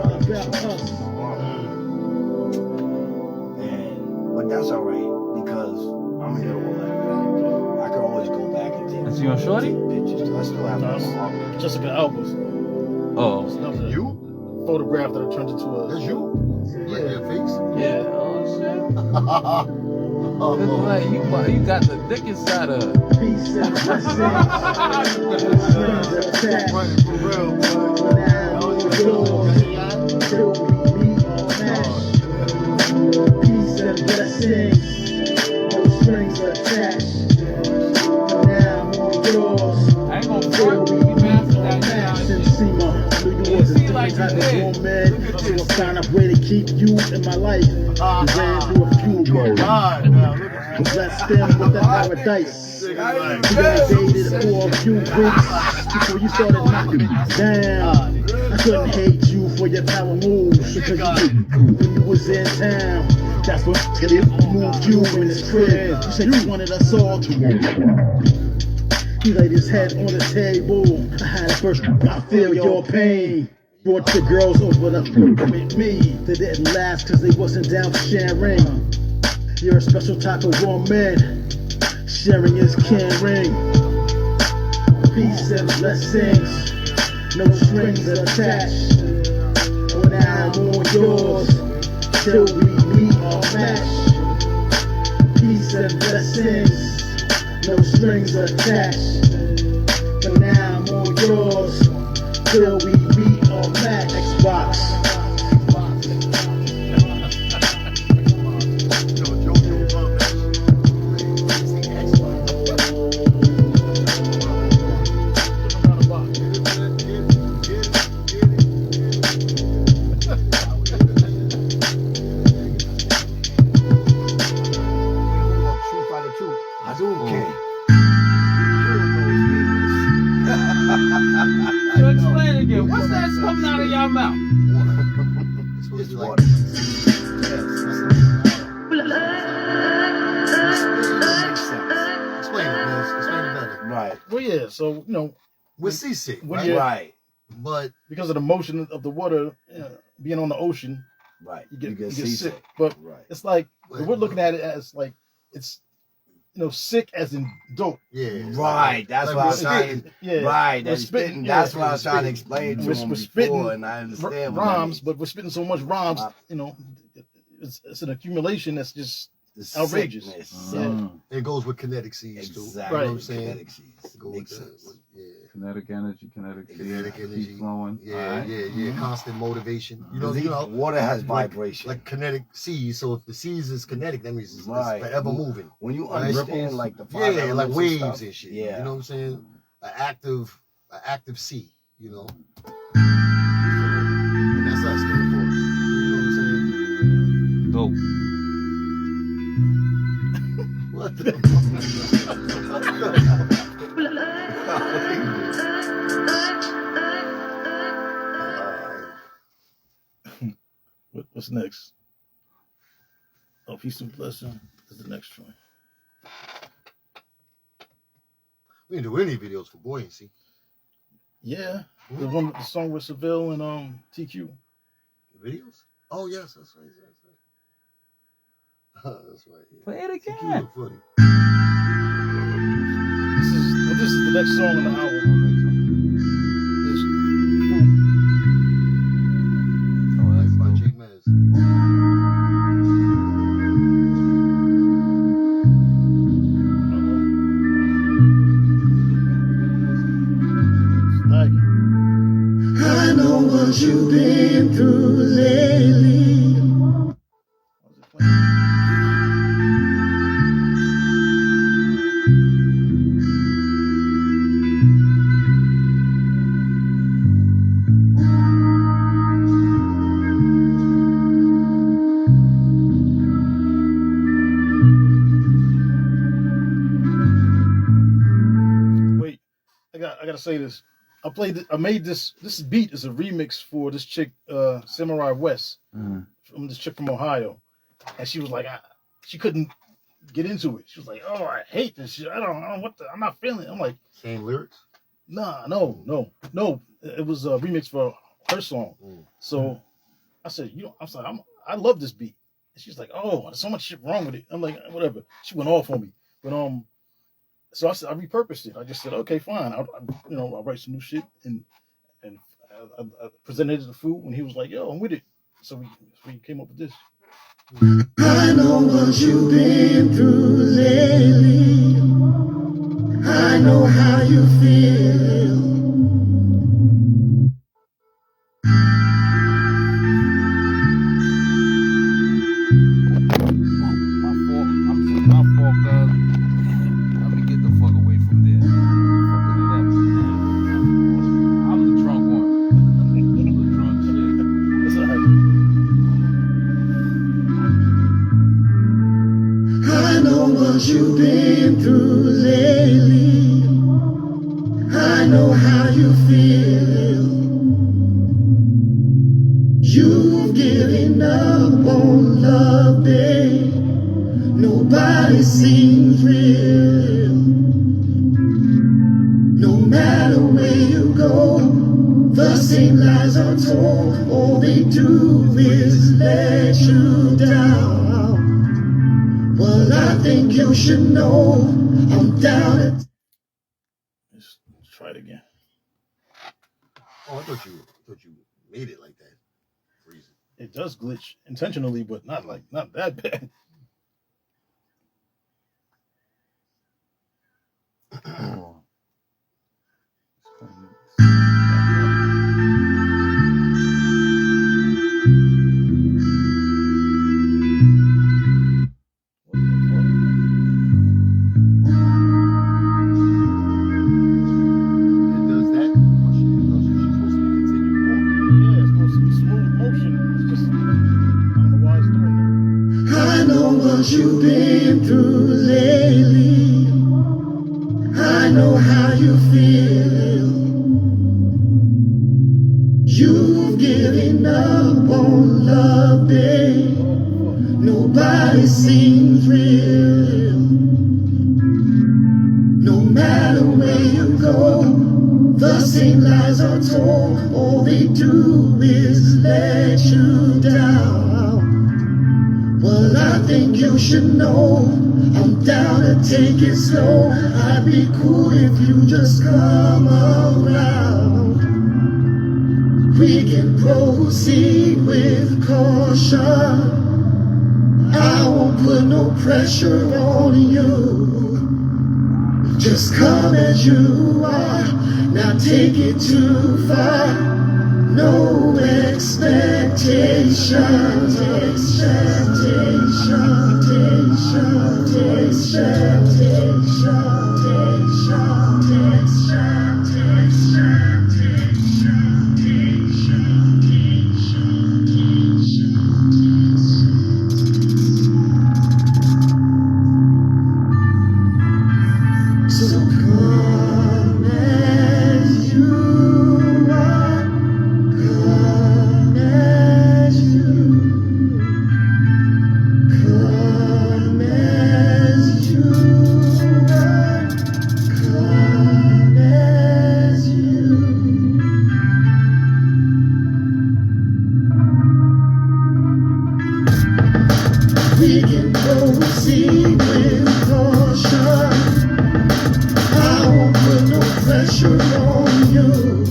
[SPEAKER 8] but that's alright because I'm here all that. I can always go back and take.
[SPEAKER 2] That's your shorty?
[SPEAKER 8] Pictures. I still have my
[SPEAKER 1] Jessica Albers.
[SPEAKER 2] Oh,
[SPEAKER 9] you?
[SPEAKER 1] Photograph that I turned into a.
[SPEAKER 9] That's you? Yeah. Like your face?
[SPEAKER 2] Yeah. Oh shit. It's like you got the dick inside of.
[SPEAKER 3] Peace and blessings.
[SPEAKER 9] Running for real,
[SPEAKER 3] Till we meet on that. Peace and blessings. No strings attached. Now I'm on yours.
[SPEAKER 2] I ain't gonna front you master that shit. You see like you did.
[SPEAKER 3] So I found a way to keep you in my life. We ran through a few goals. Blessed them with the paradise. We dated for a few weeks before you started knocking me down. I couldn't hate you for your power moves because when you was in town, that's what moved you in this crib. You said you wanted us all to win. He laid his head on the table. I had a first, I feel your pain. Brought the girls over to with me. They didn't last cause they wasn't down for sharing. You're a special type of woman. Sharing is caring. Peace and blessings. No strings attached. When I'm on yours, till we meet or match. Peace and blessings. No strings attached. But now I'm on yours, till we meet or match. Xbox.
[SPEAKER 2] So explain again. What's that coming out of our mouth?
[SPEAKER 9] It's supposed to be like. Explain it, man. Explain it better.
[SPEAKER 8] Right.
[SPEAKER 1] Well, yeah. So you know,
[SPEAKER 9] We're seasick,
[SPEAKER 1] When
[SPEAKER 9] right?
[SPEAKER 1] you're-
[SPEAKER 8] Right.
[SPEAKER 9] But
[SPEAKER 1] because of the motion of the water being on the ocean,
[SPEAKER 8] Right.
[SPEAKER 1] you get sick.
[SPEAKER 8] seasick.
[SPEAKER 1] But
[SPEAKER 8] Right.
[SPEAKER 1] it's like we're looking at it as like it's sick as in dope.
[SPEAKER 9] yeah,
[SPEAKER 8] Right. That's
[SPEAKER 9] like
[SPEAKER 8] what I
[SPEAKER 9] we're
[SPEAKER 8] was trying.
[SPEAKER 9] spitting.
[SPEAKER 1] Yeah,
[SPEAKER 8] Right.
[SPEAKER 1] We're
[SPEAKER 8] That's
[SPEAKER 1] spitting.
[SPEAKER 8] spitting. That's
[SPEAKER 1] yeah,
[SPEAKER 8] what I was trying to explain to
[SPEAKER 1] We're
[SPEAKER 8] him
[SPEAKER 1] spitting
[SPEAKER 8] before, and I understand what that
[SPEAKER 1] rhymes,
[SPEAKER 8] means.
[SPEAKER 1] but we're spitting so much rhymes.
[SPEAKER 8] Wow.
[SPEAKER 1] You know, it's an accumulation that's just
[SPEAKER 8] The
[SPEAKER 1] outrageous.
[SPEAKER 8] sickness.
[SPEAKER 1] Yeah.
[SPEAKER 2] Mm.
[SPEAKER 9] It goes with kinetic seeds too.
[SPEAKER 8] Exactly.
[SPEAKER 9] You know what I'm
[SPEAKER 1] Right.
[SPEAKER 9] saying?
[SPEAKER 8] Kinetic seeds.
[SPEAKER 9] Go
[SPEAKER 8] Makes
[SPEAKER 9] with that.
[SPEAKER 8] sense.
[SPEAKER 9] Yeah.
[SPEAKER 2] Kinetic energy, kinetic
[SPEAKER 9] Kinetic energy.
[SPEAKER 2] keep flowing.
[SPEAKER 9] Yeah,
[SPEAKER 2] All right.
[SPEAKER 9] yeah. Constant motivation. You know,
[SPEAKER 8] Water has
[SPEAKER 9] like-
[SPEAKER 8] vibration.
[SPEAKER 9] like kinetic seas. So if the seas is kinetic, that means it's
[SPEAKER 8] Right.
[SPEAKER 9] forever moving.
[SPEAKER 8] When you
[SPEAKER 9] Right.
[SPEAKER 8] understand like the five
[SPEAKER 9] Yeah, like
[SPEAKER 8] elements
[SPEAKER 9] waves
[SPEAKER 8] stuff,
[SPEAKER 9] and shit.
[SPEAKER 8] Yeah.
[SPEAKER 9] You know what I'm saying? An active sea. You know. And that's us stand for. You know what I'm saying?
[SPEAKER 2] Dope.
[SPEAKER 9] What the
[SPEAKER 1] What's next? Oh, peace and blessing is the next one.
[SPEAKER 9] We didn't do any videos for buoyancy.
[SPEAKER 1] Yeah, the song with Seville and TQ.
[SPEAKER 9] Videos? Oh yes, that's right. That's right. Yeah.
[SPEAKER 2] Play it
[SPEAKER 9] TQ
[SPEAKER 2] again.
[SPEAKER 9] look funny.
[SPEAKER 1] This is the next song on the album.
[SPEAKER 2] Oh, that's
[SPEAKER 9] By
[SPEAKER 2] dope.
[SPEAKER 9] Jake Mez.
[SPEAKER 7] I know what you've been through lately.
[SPEAKER 1] Wait, I gotta say this. I made this beat is a remix for this chick, Samurai West,
[SPEAKER 2] Mhm.
[SPEAKER 1] from this chick from Ohio, and she was like, she couldn't get into it. She was like, "Oh, I hate this shit. I don't what the, I'm not feeling it." I'm like,
[SPEAKER 9] Same lyrics.
[SPEAKER 1] "Nah, no. It was a remix for her song."
[SPEAKER 9] Mm.
[SPEAKER 1] So I said, I love this beat. And she's like, "Oh, there's so much shit wrong with it." I'm like, "Whatever." She went off on me, but so I said I repurposed it. I just said, "Okay, fine. I'll write some new shit," and I presented it to Fu, and he was like, "Yo, I'm with it." So we came up with this.
[SPEAKER 7] I know what you've been through lately. I know how you feel.
[SPEAKER 2] My fault. My fault, cuz. Let me get the fuck away from there. Fucking it up. I'm the drunk one. I'm the drunk shit.
[SPEAKER 1] It's all right.
[SPEAKER 7] I know what you've been through lately. I know how you feel. You've given up on love, babe. Nobody seems real. No matter where you go, the same lies are told. All they do is let you down. Well, I think you should know I'm down at
[SPEAKER 1] Let's try it again.
[SPEAKER 9] Oh, I thought you made it like that. Reason.
[SPEAKER 1] It does glitch intentionally, but not that bad.
[SPEAKER 9] It does that. Or she's supposed to continue walking.
[SPEAKER 1] Yeah, it's supposed to be smooth motion. It's just I don't know why it's doing that.
[SPEAKER 7] I know what you've been through lately. I know how you feel. You've given giving up on love day. Nobody seems real. No matter where you go, the same lies are told. All they do is let you down. Well, I think you should know I'm down to take it slow. I'd be cool if you just come around. We can proceed with caution. I won't put no pressure on you. Just come as you are. Now take it too far. No expectations. So come as you are, come as you, come as you are, come as you. We can proceed with caution. I won't put no pressure on you.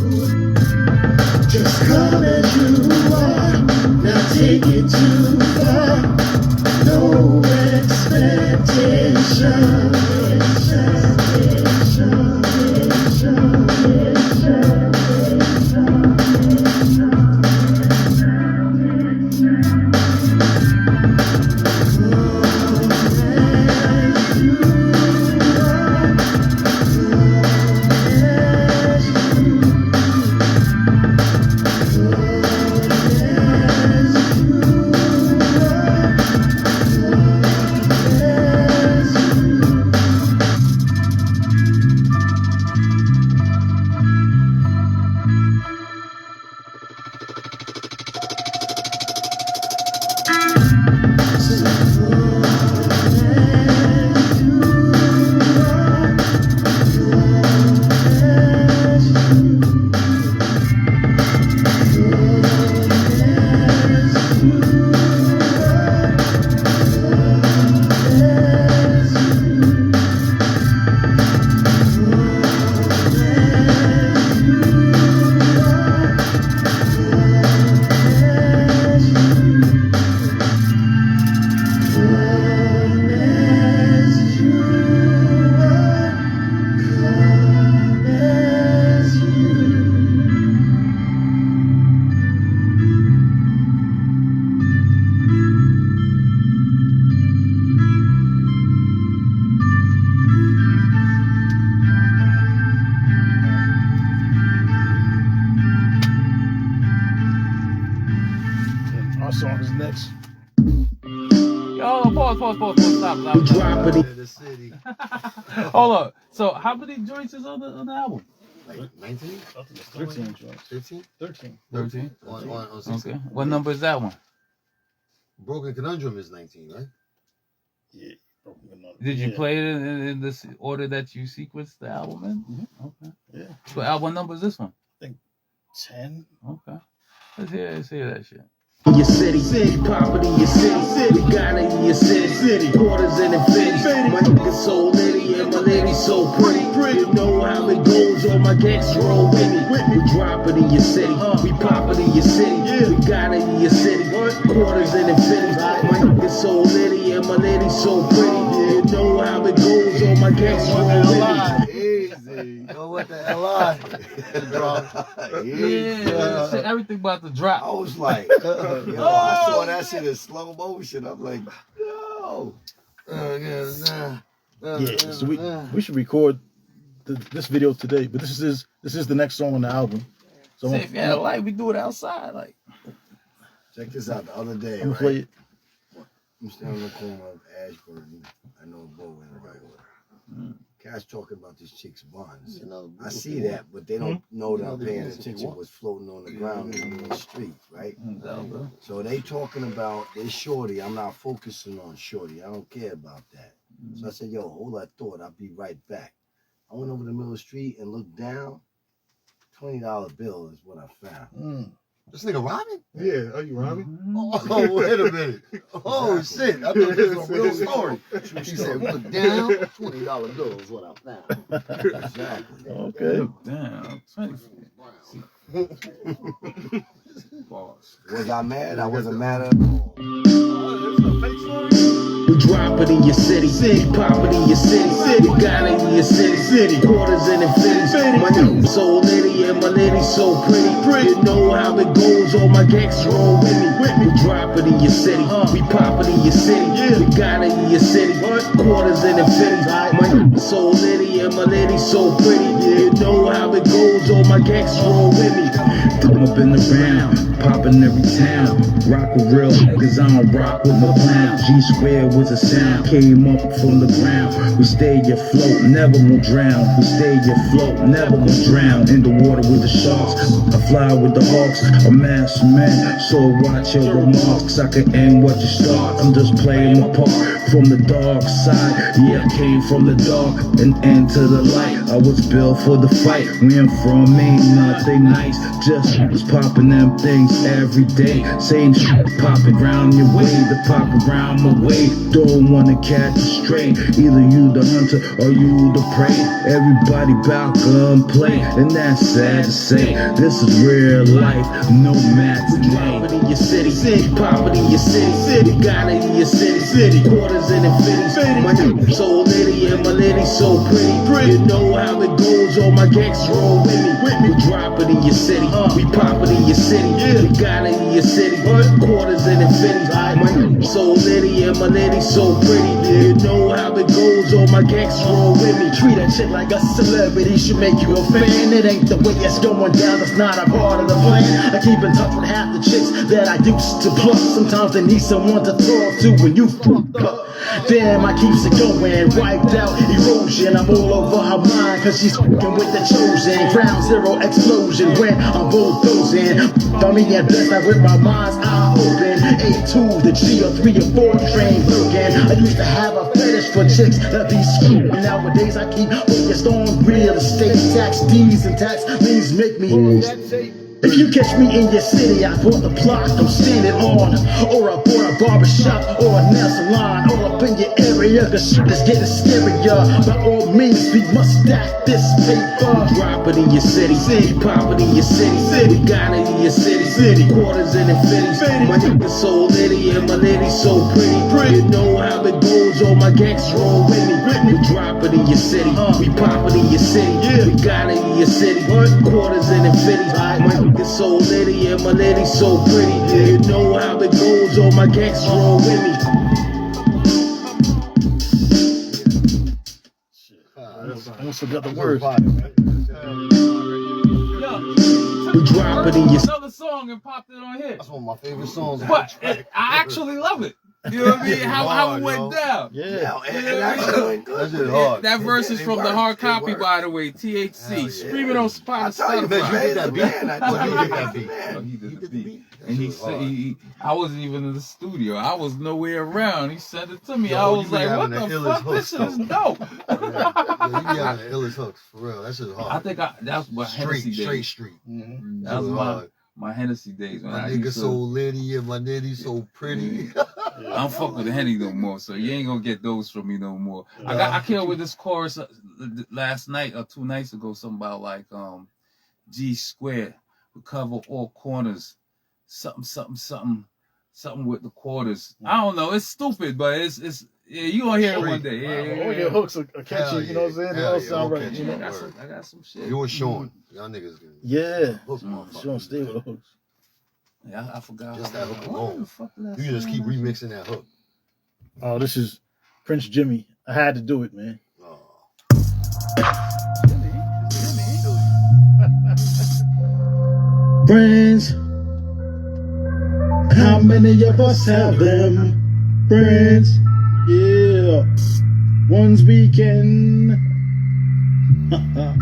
[SPEAKER 7] Just come as you are. Now take it too far. No
[SPEAKER 1] Our song is next.
[SPEAKER 2] Yo, pause, stop.
[SPEAKER 9] The city.
[SPEAKER 2] Hold up. So, how many joints is on the album?
[SPEAKER 9] Like 19?
[SPEAKER 1] 13 joints.
[SPEAKER 9] 15?
[SPEAKER 1] 13.
[SPEAKER 2] 13.
[SPEAKER 9] On 16.
[SPEAKER 2] Okay. What number is that one?
[SPEAKER 9] Broken Conundrum is 19, right?
[SPEAKER 1] Yeah.
[SPEAKER 2] Did you
[SPEAKER 1] Yeah.
[SPEAKER 2] play it in this order that you sequenced the album in?
[SPEAKER 1] Mhm.
[SPEAKER 2] Okay.
[SPEAKER 1] Yeah.
[SPEAKER 2] So, album number is this one?
[SPEAKER 1] 10.
[SPEAKER 2] Okay. Let's hear that shit.
[SPEAKER 7] Your city, property, your city, we got it in your city, quarters in infinity. My nigga so litty and my lady so pretty. You know how it goes, all my gangs roll with me. We drop it in your city, we pop it in your city. We got it in your city, quarters in infinity. My nigga so litty and my lady so pretty. You know how it goes, all my gangs roll with me.
[SPEAKER 9] Easy. Yo, what the hell I?
[SPEAKER 2] Yeah, shit, everything about to drop.
[SPEAKER 9] I was like, yo, I saw that shit in slow motion. I'm like, yo.
[SPEAKER 1] Yeah, so we should record this video today, but this is the next song on the album. So
[SPEAKER 2] See, if you had a light, we do it outside. Like,
[SPEAKER 9] Check this out. The other day,
[SPEAKER 1] I'm gonna play
[SPEAKER 9] right?
[SPEAKER 1] it.
[SPEAKER 9] I'm standing on the corner of Ashburn. I know Bo in the right order.
[SPEAKER 8] Cats talking about this chick's buns.
[SPEAKER 9] You know,
[SPEAKER 8] I see that, but they don't know that I'm paying attention what's floating on the ground in the street, right? So they talking about they shorty. I'm not focusing on shorty. I don't care about that. So I said, yo, hold that thought. I'll be right back. I went over the middle of the street and looked down. $20 bill is what I found.
[SPEAKER 9] This nigga rhyming?
[SPEAKER 4] Yeah, are you rhyming?
[SPEAKER 9] Oh, wait a minute. Oh, shit. I thought this was a real story. He said, look down, $20 bill is what I found.
[SPEAKER 8] Exactly.
[SPEAKER 1] Okay.
[SPEAKER 2] Look down.
[SPEAKER 8] Was I mad? I wasn't mad at all.
[SPEAKER 10] We drop it in your city, pop it in your city, got it in your city, quarters in infinity. My name so litty and my lady so pretty. You know how it goes, all my gangs roll with me. We drop it in your city, we pop it in your city, we got it in your city, quarters in infinity. My name so litty and my lady so pretty. You know how it goes, all my gangs roll with me. I'm up in the round, popping every town. Rock with real niggas, I don't rock with no clowns. G-Square was a sound, came up from the ground. We stay afloat, never will drown. We stay afloat, never will drown. In the water with the sharks, I fly with the hawks. A masked man, so watch your remarks. I can end what you start, I'm just playing my part. From the dark side, yeah, I came from the dark and into the light. I was built for the fight. Where I'm from ain't nothing nice, just was popping them things every day. Same shit, popping round your way, the pop around my way. Don't wanna catch a stray, either you the hunter or you the prey. Everybody bout gunplay, and that's sad to say. This is real life, no matinee. Pop it in your city, pop it in your city, got it in your city, quarters in infinity. My name so litty and my lady so pretty. You know how it goes, all my gangs roll with me. We drop it in your city, we pop it in your city, we got it in your city, quarters in infinity. My name so litty and my lady so pretty. You know how it goes, all my gangs roll with me.
[SPEAKER 7] Treat that shit like a celebrity should make you a fan. It ain't the way it's going down, it's not a part of the plan. I keep in touch with half the chicks that I used to pluck. Sometimes they need someone to talk to when you fucked up. Damn, I keeps it going, wiped out, erosion. I'm all over her mind, cause she's fucking with the chosen. Ground zero explosion when I'm bulldozing. Dummy and blessed, I with my mind's eye open. A2, the G or 3 or 4 train broken. I used to have a fetish for chicks that be screwed. Nowadays I keep focused on real estate. Tax D's and tax liens make me. If you catch me in your city, I bought the block I'm standing on. Or I bought a barbershop or a nail salon. All up in your area, the shit is getting scarier. By all means, we must stack this paper.
[SPEAKER 10] Drop it in your city, pop it in your city, we got it in your city, quarters in infinity. My nigga so litty and my lady so pretty. You know how it goes, all my gangs roll with me. We drop it in your city, we pop it in your city, we got it in your city, quarters in infinity. My nigga so litty and my lady so pretty. You know how it goes, all my gangs roll with me.
[SPEAKER 1] I almost forgot the words.
[SPEAKER 10] We drop it in your
[SPEAKER 2] Another song and popped it on here.
[SPEAKER 9] That's one of my favorite songs.
[SPEAKER 2] But I actually love it. You know what I mean? How it went down.
[SPEAKER 1] Yeah.
[SPEAKER 9] That shit hard.
[SPEAKER 2] That verse is from the hard copy, by the way. THC. Stream it on Spotify.
[SPEAKER 9] You did that beat. You did that beat.
[SPEAKER 2] Oh, he did the beat. And he said, I wasn't even in the studio. I was nowhere around. He sent it to me. I was like, what the fuck? This shit is dope.
[SPEAKER 9] You be on the illest hooks, for real. That shit's hard.
[SPEAKER 2] I think that was my Hennessy days.
[SPEAKER 9] Straight street.
[SPEAKER 2] That was my Hennessy days. When
[SPEAKER 9] My nigga so litty and my nitty so pretty.
[SPEAKER 2] I don't fuck with the Henny no more, so you ain't gonna get those from me no more. I killed with this chorus last night or 2 nights ago, something about like G squared, we cover all corners, something with the quarters. I don't know, it's stupid, but it's yeah, you gonna hear it one day. Yeah.
[SPEAKER 1] All your hooks are catchy, you know what I'm saying? They all sound right. You know?
[SPEAKER 2] I got some shit.
[SPEAKER 9] You and Sean, y'all niggas.
[SPEAKER 1] Yeah.
[SPEAKER 9] Hook motherfucker.
[SPEAKER 1] Sean stay with the hooks.
[SPEAKER 2] Yeah, I forgot.
[SPEAKER 9] Just that hook alone. You can just keep remixing that hook.
[SPEAKER 1] Oh, this is Prince Jimmy. I had to do it, man.
[SPEAKER 9] Oh.
[SPEAKER 10] friends. How many of us have them? Friends, yeah. Ones we can
[SPEAKER 1] Yeah.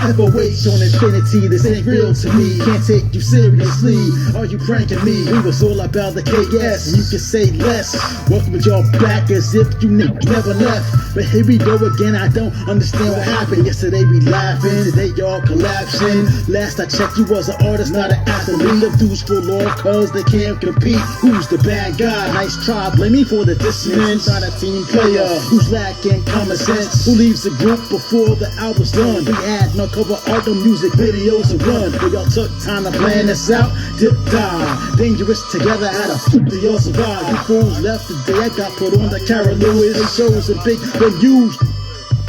[SPEAKER 1] FOH on infinity, this ain't real to me. Can't take you seriously. Are you pranking me? We was all about the KS, and you can say less. Welcome y'all back as if you never left. But here we go again, I don't understand what happened. Yesterday we laughing, today y'all collapsing. Last I checked, you was an artist, not an athlete. Of dudes full off cause they can't compete. Who's the bad guy? Nice try, blame me for the dissonance. Not a team player who's lacking common sense. Who leaves the group before the album's done? We had no cover art, no music videos to run. But y'all took time to plan this out. Dip dive, dangerous together, how the fuck do y'all survive? You fools left today, I got put on the Carol Lewis. They shows a big than you.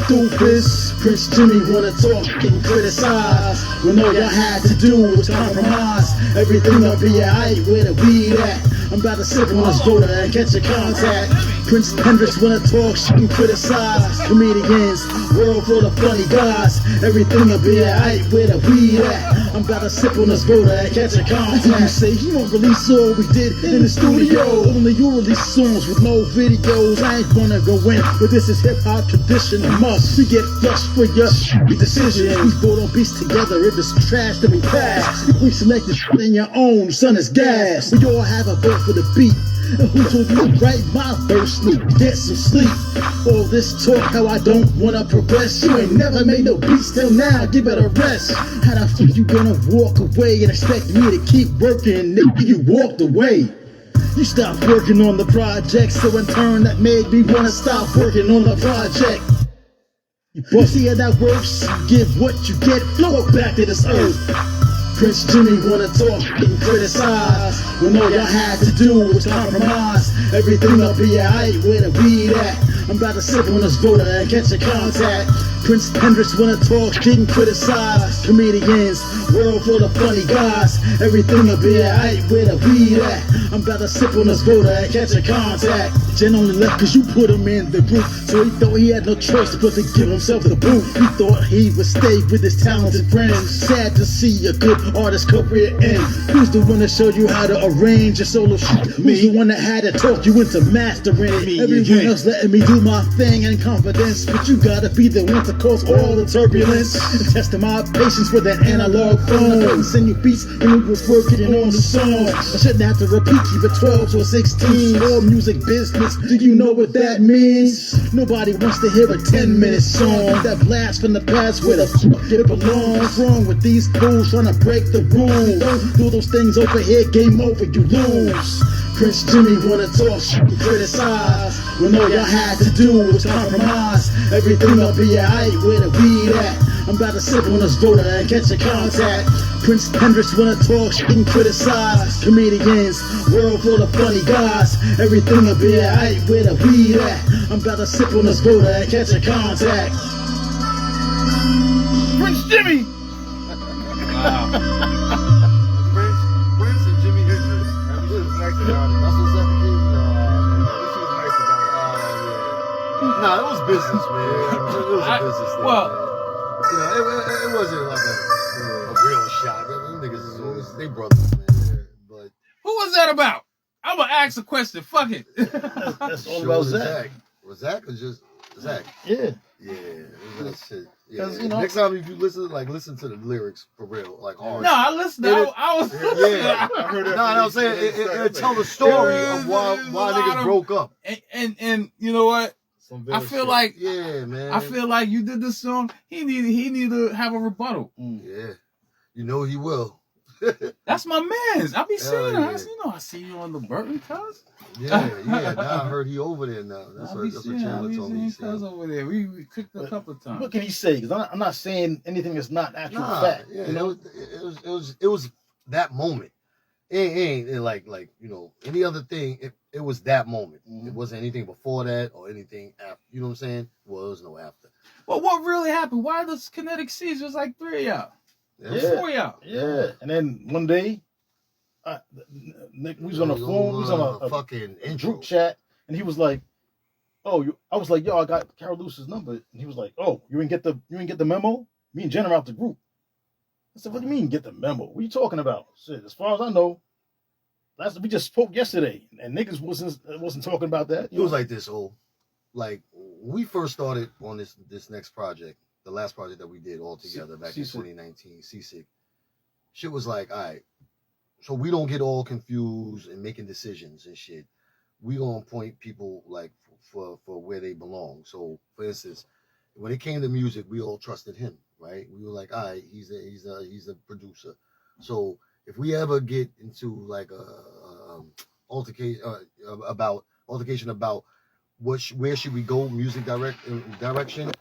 [SPEAKER 1] Doofus, Prince Jimmy wanna talk and criticize when all y'all had to do was compromise. Everything will be alright where the weed at. I'm about to sip on this Voda and catch a contact. Prince Hendrix wanna talk shit and criticize. Comedians, world full of funny guys. Everything will be alright where the weed at. I'm about to sip on this Voda and catch a contact. You say you won't release all we did in the studio. Only you release songs with no videos. I ain't gonna go in, but this is hip hop tradition. A must. We get flushed for your decision. We vote on beats together. If it's trash, then we pass. We select the shit in your own. Son is gas. We all have a vote for the beat. And who told me to write my verse? Get some sleep. All this talk how I don't wanna progress. You ain't never made no beats till now. Give it a rest. How the fuck you gonna walk away and expect me to keep working? Nigga, you walked away. You stopped working on the project, so in turn that made me wanna stop working on the project. You see how that works? Give what you get, flow back to this earth. Prince Jimmy wanna talk and criticize when all y'all had to do was compromise. Everything will be alright where the weed at. I'm about to sip on this Voda and catch a contact. Prince Hendrix wanna talk shit and criticize. Comedians, world full of funny guys. Everything will be alright where the weed at. I'm about to sip on this Voda and catch a contact. Jen only left cause you put him in the group, so he thought he had no choice but to give himself the boot. He thought he would stay with his talented friends. Sad to see a good artist career end. Who's the one that showed you how to arrange your solo shit? Me. Who's the one that had to talk you into mastering it? Everyone else letting me do my thing in confidence, but you gotta be the one to cause all the turbulence. And testing my patience with that analog phone. Send you beats when we was working on the song. I shouldn't have to repeat, keep it 12 or 16. All music business, do you know what that means? Nobody wants to hear a 10-minute song that blasts from the past where the fuck it belongs. What's wrong with these fools trying to break the rules? Don't do those things over here, game over, you lose. Prince Jimmy wanna talk shit and criticize when all y'all had to do was compromise. Everything will be alright where the weed at. I'm about to sip on this Voda and catch a contact. Prince Hendrix wanna talk shit and criticize. Comedians, world full of funny guys. Everything will be alright where the weed at. I'm about to sip on this Voda and catch a contact. Prince Jimmy!
[SPEAKER 9] Prince and Jimi Hendrix. That was nice about it. That's what's up with you. She was nice about it. Nah, it was business, man. It was a business thing.
[SPEAKER 2] Well,
[SPEAKER 9] man. You know, it wasn't like a real shot. Them niggas, they brothers, man. But
[SPEAKER 2] who was that about? I'm gonna ask a question. Fuck it.
[SPEAKER 1] That's all about Zach.
[SPEAKER 9] Was Zach or just Zach?
[SPEAKER 1] Yeah.
[SPEAKER 9] Yeah, that shit. Yeah.
[SPEAKER 1] You know,
[SPEAKER 9] next time if you listen to the lyrics for real, like hard.
[SPEAKER 2] No, I listened. I was.
[SPEAKER 9] Yeah, I heard that. No, I'm saying it tell the story of why niggas broke up.
[SPEAKER 2] And you know what? I feel like
[SPEAKER 9] yeah, man.
[SPEAKER 2] I feel like you did this song. He need to have a rebuttal.
[SPEAKER 9] Yeah, you know he will.
[SPEAKER 2] That's my man's. I be seeing
[SPEAKER 9] yeah.
[SPEAKER 2] him. I see you on the Burton, cuz.
[SPEAKER 9] Yeah. Now I heard he over there now. That's what Chandler told me.
[SPEAKER 2] He was over there. We clicked a couple of times.
[SPEAKER 1] What can he say? Because I'm not saying anything that's not actual fact.
[SPEAKER 9] Yeah,
[SPEAKER 1] you know?
[SPEAKER 9] it was that moment. It ain't like you know any other thing. It was that moment. It wasn't anything before that or anything after. You know what I'm saying? Well, there was no after.
[SPEAKER 2] But what really happened? Why the Kinetic Seas was like 3 of y'all?
[SPEAKER 1] Yeah.
[SPEAKER 2] 4 of y'all.
[SPEAKER 1] Yeah. And then one day, Nick, we was on the phone. We was on a
[SPEAKER 9] fucking
[SPEAKER 1] group chat, and he was like, "Oh, I was like, yo, I got Carol Lewis's number," and he was like, "Oh, you didn't get the memo? Me and Jen are out the group." I said, "What do you mean get the memo? What are you talking about?" Shit, as far as I know, we just spoke yesterday, and niggas wasn't talking about that.
[SPEAKER 9] It was like this,
[SPEAKER 8] like when we first started on this next project, the last project that we did all together back in 2019, Seasick, shit was like, all right, so we don't get all confused and making decisions and shit. We gonna point people like for where they belong. So for instance, when it came to music, we all trusted him, right? We were like, all right, he's a producer. So if we ever get into like a altercation about where should we go music direction,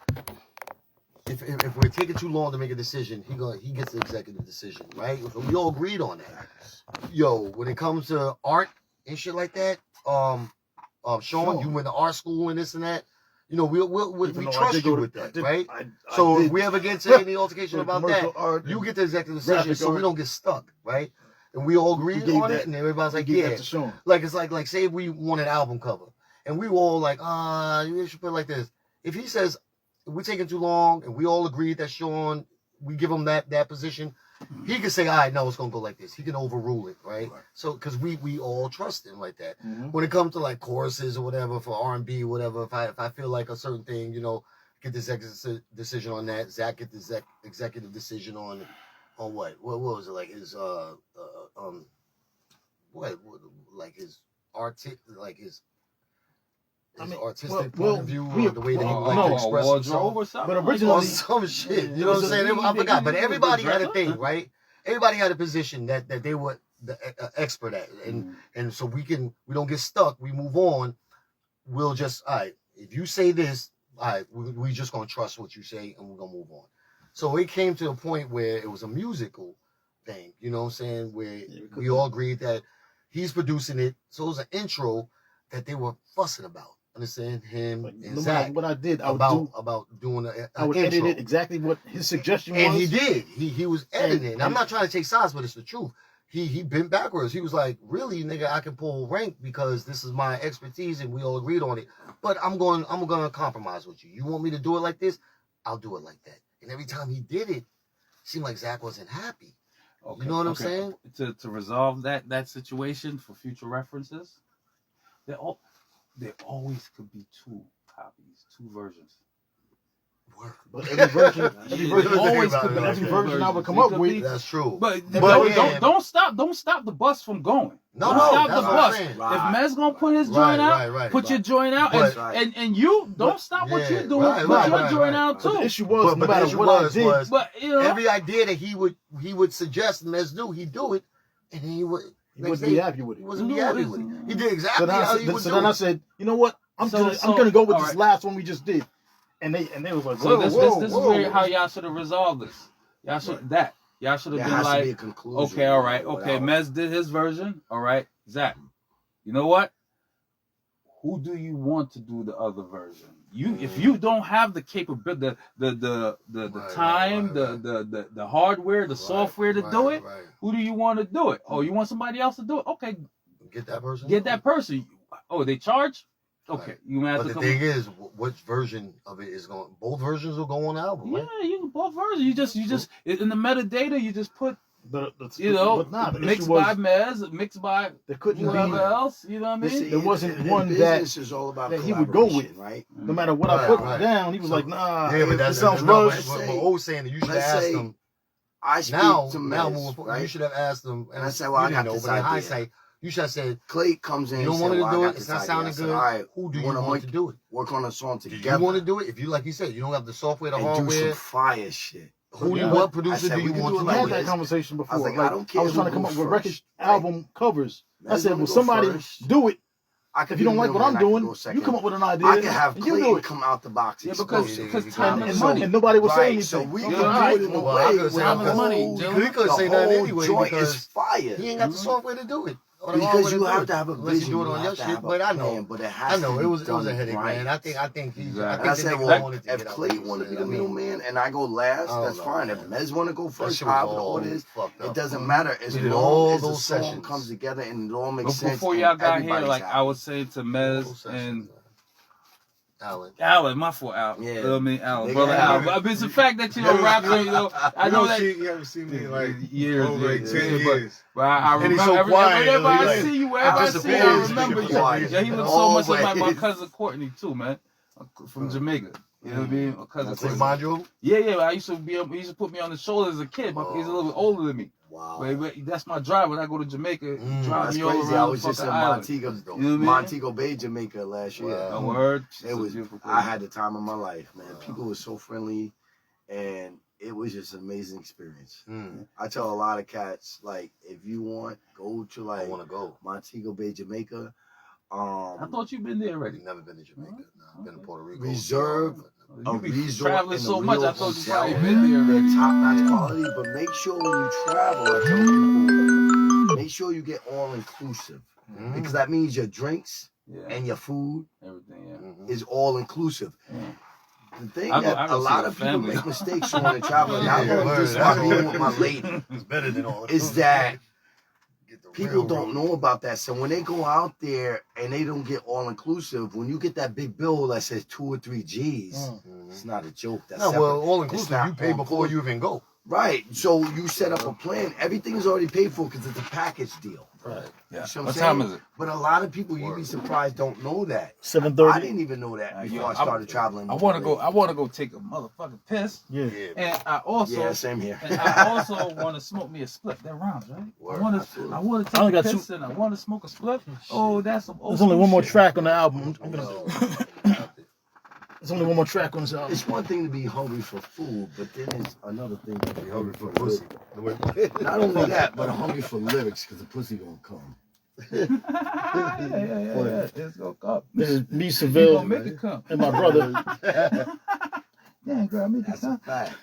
[SPEAKER 8] if we're taking too long to make a decision, he gets the executive decision, right? So we all agreed on that. Yo, when it comes to art and shit like that, Sean, you went to art school and this and that. You know, we trust you with that, right? So if we ever get into any altercation about that, you get the executive decision, so we don't get stuck, right? And we all agreed on it, and everybody's like, yeah. Like it's like say we want an album cover, and we were all like, you should put it like this. If he says if we're taking too long, and we all agreed that Sean, we give him that position, he can say, all right, no, it's gonna go like this. He can overrule it, right? So because we all trust him like that. When it comes to like choruses or whatever for R&B, whatever, if I feel like a certain thing, you know, get this decision on that. Zach get the executive decision on what was it, like his what like his artistic point of view, or the way that he would like to express himself.
[SPEAKER 2] Or something.
[SPEAKER 1] But originally,
[SPEAKER 8] some shit, you know what I'm saying? I forgot, but everybody had a thing, right? Everybody had a position that they were the expert at, and so we don't get stuck. We move on. We'll just, all right, if you say this, all right, we just gonna trust what you say, and we're gonna move on. So it came to a point where it was a musical thing, you know what I'm saying? Where we all agreed that he's producing it. So it was an intro that they were fussing about. Understand him and Zach.
[SPEAKER 1] What I did, I
[SPEAKER 8] would doing
[SPEAKER 1] I would edit it exactly what his suggestion was.
[SPEAKER 8] And he did. He was editing it. I'm not trying to take sides, but it's the truth. He bent backwards. He was like, really, nigga, I can pull rank because this is my expertise and we all agreed on it. But I'm gonna compromise with you. You want me to do it like this? I'll do it like that. And every time he did it, it seemed like Zach wasn't happy. Okay, you know what I'm saying?
[SPEAKER 2] To resolve that situation for future references, there always could be two copies, two versions.
[SPEAKER 1] But every version always could be. Every version I would come up with.
[SPEAKER 8] That's true.
[SPEAKER 2] But don't stop the bus from going. Don't stop the bus. If Mez gonna put his joint out, put your joint out, and you don't stop what you're doing. Put your joint out too.
[SPEAKER 1] The issue was, no matter what I did,
[SPEAKER 2] but you know,
[SPEAKER 8] every idea that he would suggest Mez do, he'd do it, and he wouldn't be happy with it. He wasn't be happy with it. He did exactly how he would do it.
[SPEAKER 1] So then I said, you know what? I'm gonna go with this last one we just did. And they was like, whoa,
[SPEAKER 2] this is how y'all should have resolved this. Y'all should have been like, okay, all right, okay, Mez did his version, all right, Zach, you know what? Who do you want to do the other version? If you don't have the capability, the time, the hardware, the software to do it, who do you want to do it? Oh, you want somebody else to do it? Okay,
[SPEAKER 8] get that person.
[SPEAKER 2] Get that person. Oh, they charge? Okay, you have
[SPEAKER 8] but
[SPEAKER 2] to
[SPEAKER 8] the thing is, which version of it is going? Both versions will go on the album, right?
[SPEAKER 2] Yeah, both versions. You just in the metadata, you just put mixed by Mez, mixed by whoever else. You know what I mean?
[SPEAKER 1] There wasn't one
[SPEAKER 6] is all about
[SPEAKER 1] that he would go with,
[SPEAKER 6] right?
[SPEAKER 1] No matter what I put down, he was like, nah.
[SPEAKER 8] Yeah, but that sounds rushed. But always saying that you should ask them.
[SPEAKER 6] I speak to Mez,
[SPEAKER 8] right? You should have asked them.
[SPEAKER 6] And I said, well, I got this idea.
[SPEAKER 8] Hindsight, you should have said,
[SPEAKER 6] Clay comes in.
[SPEAKER 8] You don't want to do it. It's not sounding good. All right, who do you want to do it?
[SPEAKER 6] Work on a song together.
[SPEAKER 8] Do you want to do it? If you, like you said, you don't have the software, the hardware.
[SPEAKER 6] Do some fire shit.
[SPEAKER 8] Who do you want? Producer do you want to?
[SPEAKER 1] We had that conversation before.
[SPEAKER 6] I was like, I don't care.
[SPEAKER 1] I was trying to come up with record album covers. I said, well, somebody do it. If you don't like what I'm doing, you come up with an idea.
[SPEAKER 6] I can have Clay come out the box.
[SPEAKER 2] Yeah, because time is money.
[SPEAKER 1] And nobody would say anything.
[SPEAKER 6] So we can do it in a way
[SPEAKER 2] time is money.
[SPEAKER 8] He couldn't say nothing anyway
[SPEAKER 6] because
[SPEAKER 8] he ain't got the software to do it.
[SPEAKER 6] Because you have to have a vision.
[SPEAKER 8] You do it on your shit, but I know.
[SPEAKER 6] But it has to be
[SPEAKER 8] it was a headache, man. I think he's. I said, well,
[SPEAKER 6] if Clay want to be the middleman and I go last, that's fine. If Mez want to go first, however all it is, it doesn't matter. As long as the song comes together and it all makes sense.
[SPEAKER 2] Before y'all got here, like I was saying to Mez and Alan, my fault, Alan. Yeah. You know what I mean, Alan, brother Alan. But it's the fact that you know rap, you know, I know that
[SPEAKER 4] you haven't seen me in like
[SPEAKER 2] years,
[SPEAKER 4] over 10 years.
[SPEAKER 2] But I remember whenever I see you, wherever I see you, I remember you. Yeah, he looks so much like my cousin Courtney too, man. from Jamaica. You know what I mean? My cousin.
[SPEAKER 9] That's Majo?
[SPEAKER 2] Yeah. I used to put me on the shoulder as a kid. He's a little bit older than me.
[SPEAKER 8] Wow.
[SPEAKER 2] But that's my drive when I go to Jamaica. Drive
[SPEAKER 8] That's
[SPEAKER 2] me all
[SPEAKER 8] crazy. I
[SPEAKER 2] around
[SPEAKER 8] was
[SPEAKER 2] the
[SPEAKER 8] just in
[SPEAKER 2] fucking island.
[SPEAKER 8] Montego,
[SPEAKER 2] You know what I mean?
[SPEAKER 8] Montego Bay, Jamaica last year.
[SPEAKER 2] A word.
[SPEAKER 8] It was. I had the time of my life, man. People were so friendly, and it was just an amazing experience. I tell a lot of cats, like, if you want, go to like Montego Bay, Jamaica.
[SPEAKER 2] I thought you've been there already.
[SPEAKER 9] Never been to Jamaica. No, I've been to Puerto Rico.
[SPEAKER 8] Reserve a
[SPEAKER 2] You be
[SPEAKER 8] resort
[SPEAKER 2] traveling
[SPEAKER 8] in
[SPEAKER 2] so
[SPEAKER 8] a
[SPEAKER 2] much.
[SPEAKER 8] real
[SPEAKER 2] I thought you
[SPEAKER 8] hotel.
[SPEAKER 2] probably been there
[SPEAKER 8] They're
[SPEAKER 2] already.
[SPEAKER 8] top-notch quality, but make sure when you travel, I tell people, make sure you get all-inclusive. Because that means your drinks and your food,
[SPEAKER 2] everything,
[SPEAKER 8] is all-inclusive. The thing
[SPEAKER 2] I
[SPEAKER 8] that
[SPEAKER 2] go
[SPEAKER 8] a lot
[SPEAKER 2] see
[SPEAKER 8] of
[SPEAKER 2] the
[SPEAKER 8] people
[SPEAKER 2] family.
[SPEAKER 8] make mistakes on in traveling, not
[SPEAKER 9] Yeah,
[SPEAKER 8] only just
[SPEAKER 9] word.
[SPEAKER 8] by being with my lady,
[SPEAKER 9] It's better than all
[SPEAKER 8] is that people
[SPEAKER 9] real
[SPEAKER 8] don't know about that. So when they go out there and they don't get all-inclusive, when you get that big bill that says 2 or 3 G's, it's not a joke. That's
[SPEAKER 9] No, well,
[SPEAKER 8] separate.
[SPEAKER 9] all
[SPEAKER 8] It's
[SPEAKER 9] inclusive,
[SPEAKER 8] not
[SPEAKER 9] you pay before you even go.
[SPEAKER 8] Right. So you set up a plan. Everything is already paid for because it's a package deal.
[SPEAKER 2] Right. Yeah.
[SPEAKER 8] You see
[SPEAKER 2] What
[SPEAKER 8] I'm
[SPEAKER 2] time
[SPEAKER 8] saying?
[SPEAKER 2] is it?
[SPEAKER 8] But a lot of people, you'd be surprised, don't know that.
[SPEAKER 1] 7:30.
[SPEAKER 8] I didn't even know that before I started traveling.
[SPEAKER 2] I want to go take a motherfucking piss.
[SPEAKER 1] Yeah.
[SPEAKER 2] And I also.
[SPEAKER 8] Yeah, same here.
[SPEAKER 2] And I also want to smoke me a split. That rhymes, right? I want to
[SPEAKER 1] I
[SPEAKER 2] take
[SPEAKER 1] only
[SPEAKER 2] a
[SPEAKER 1] got
[SPEAKER 2] piss and I want to smoke a split. Oh, that's some old
[SPEAKER 1] There's only
[SPEAKER 2] school
[SPEAKER 1] one more
[SPEAKER 2] shit.
[SPEAKER 1] track on the album. I'm gonna. There's only one more track on this album.
[SPEAKER 8] It's one thing to be hungry for food, but then it's another thing to be hungry for
[SPEAKER 9] pussy.
[SPEAKER 8] Not only that, but hungry for lyrics because the pussy gonna come.
[SPEAKER 2] Yeah. It's gonna come.
[SPEAKER 1] This is me,
[SPEAKER 2] You
[SPEAKER 1] Seville,
[SPEAKER 2] gonna make it come.
[SPEAKER 1] and my brother.
[SPEAKER 2] Damn, girl, make it
[SPEAKER 8] That's a
[SPEAKER 2] come.
[SPEAKER 8] fact.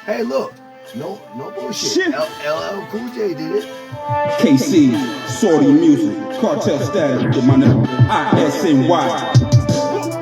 [SPEAKER 8] Hey, look, no bullshit. LL Cool J did it.
[SPEAKER 11] KC, Sorty Music, Cartel Status, with my name, ISNY.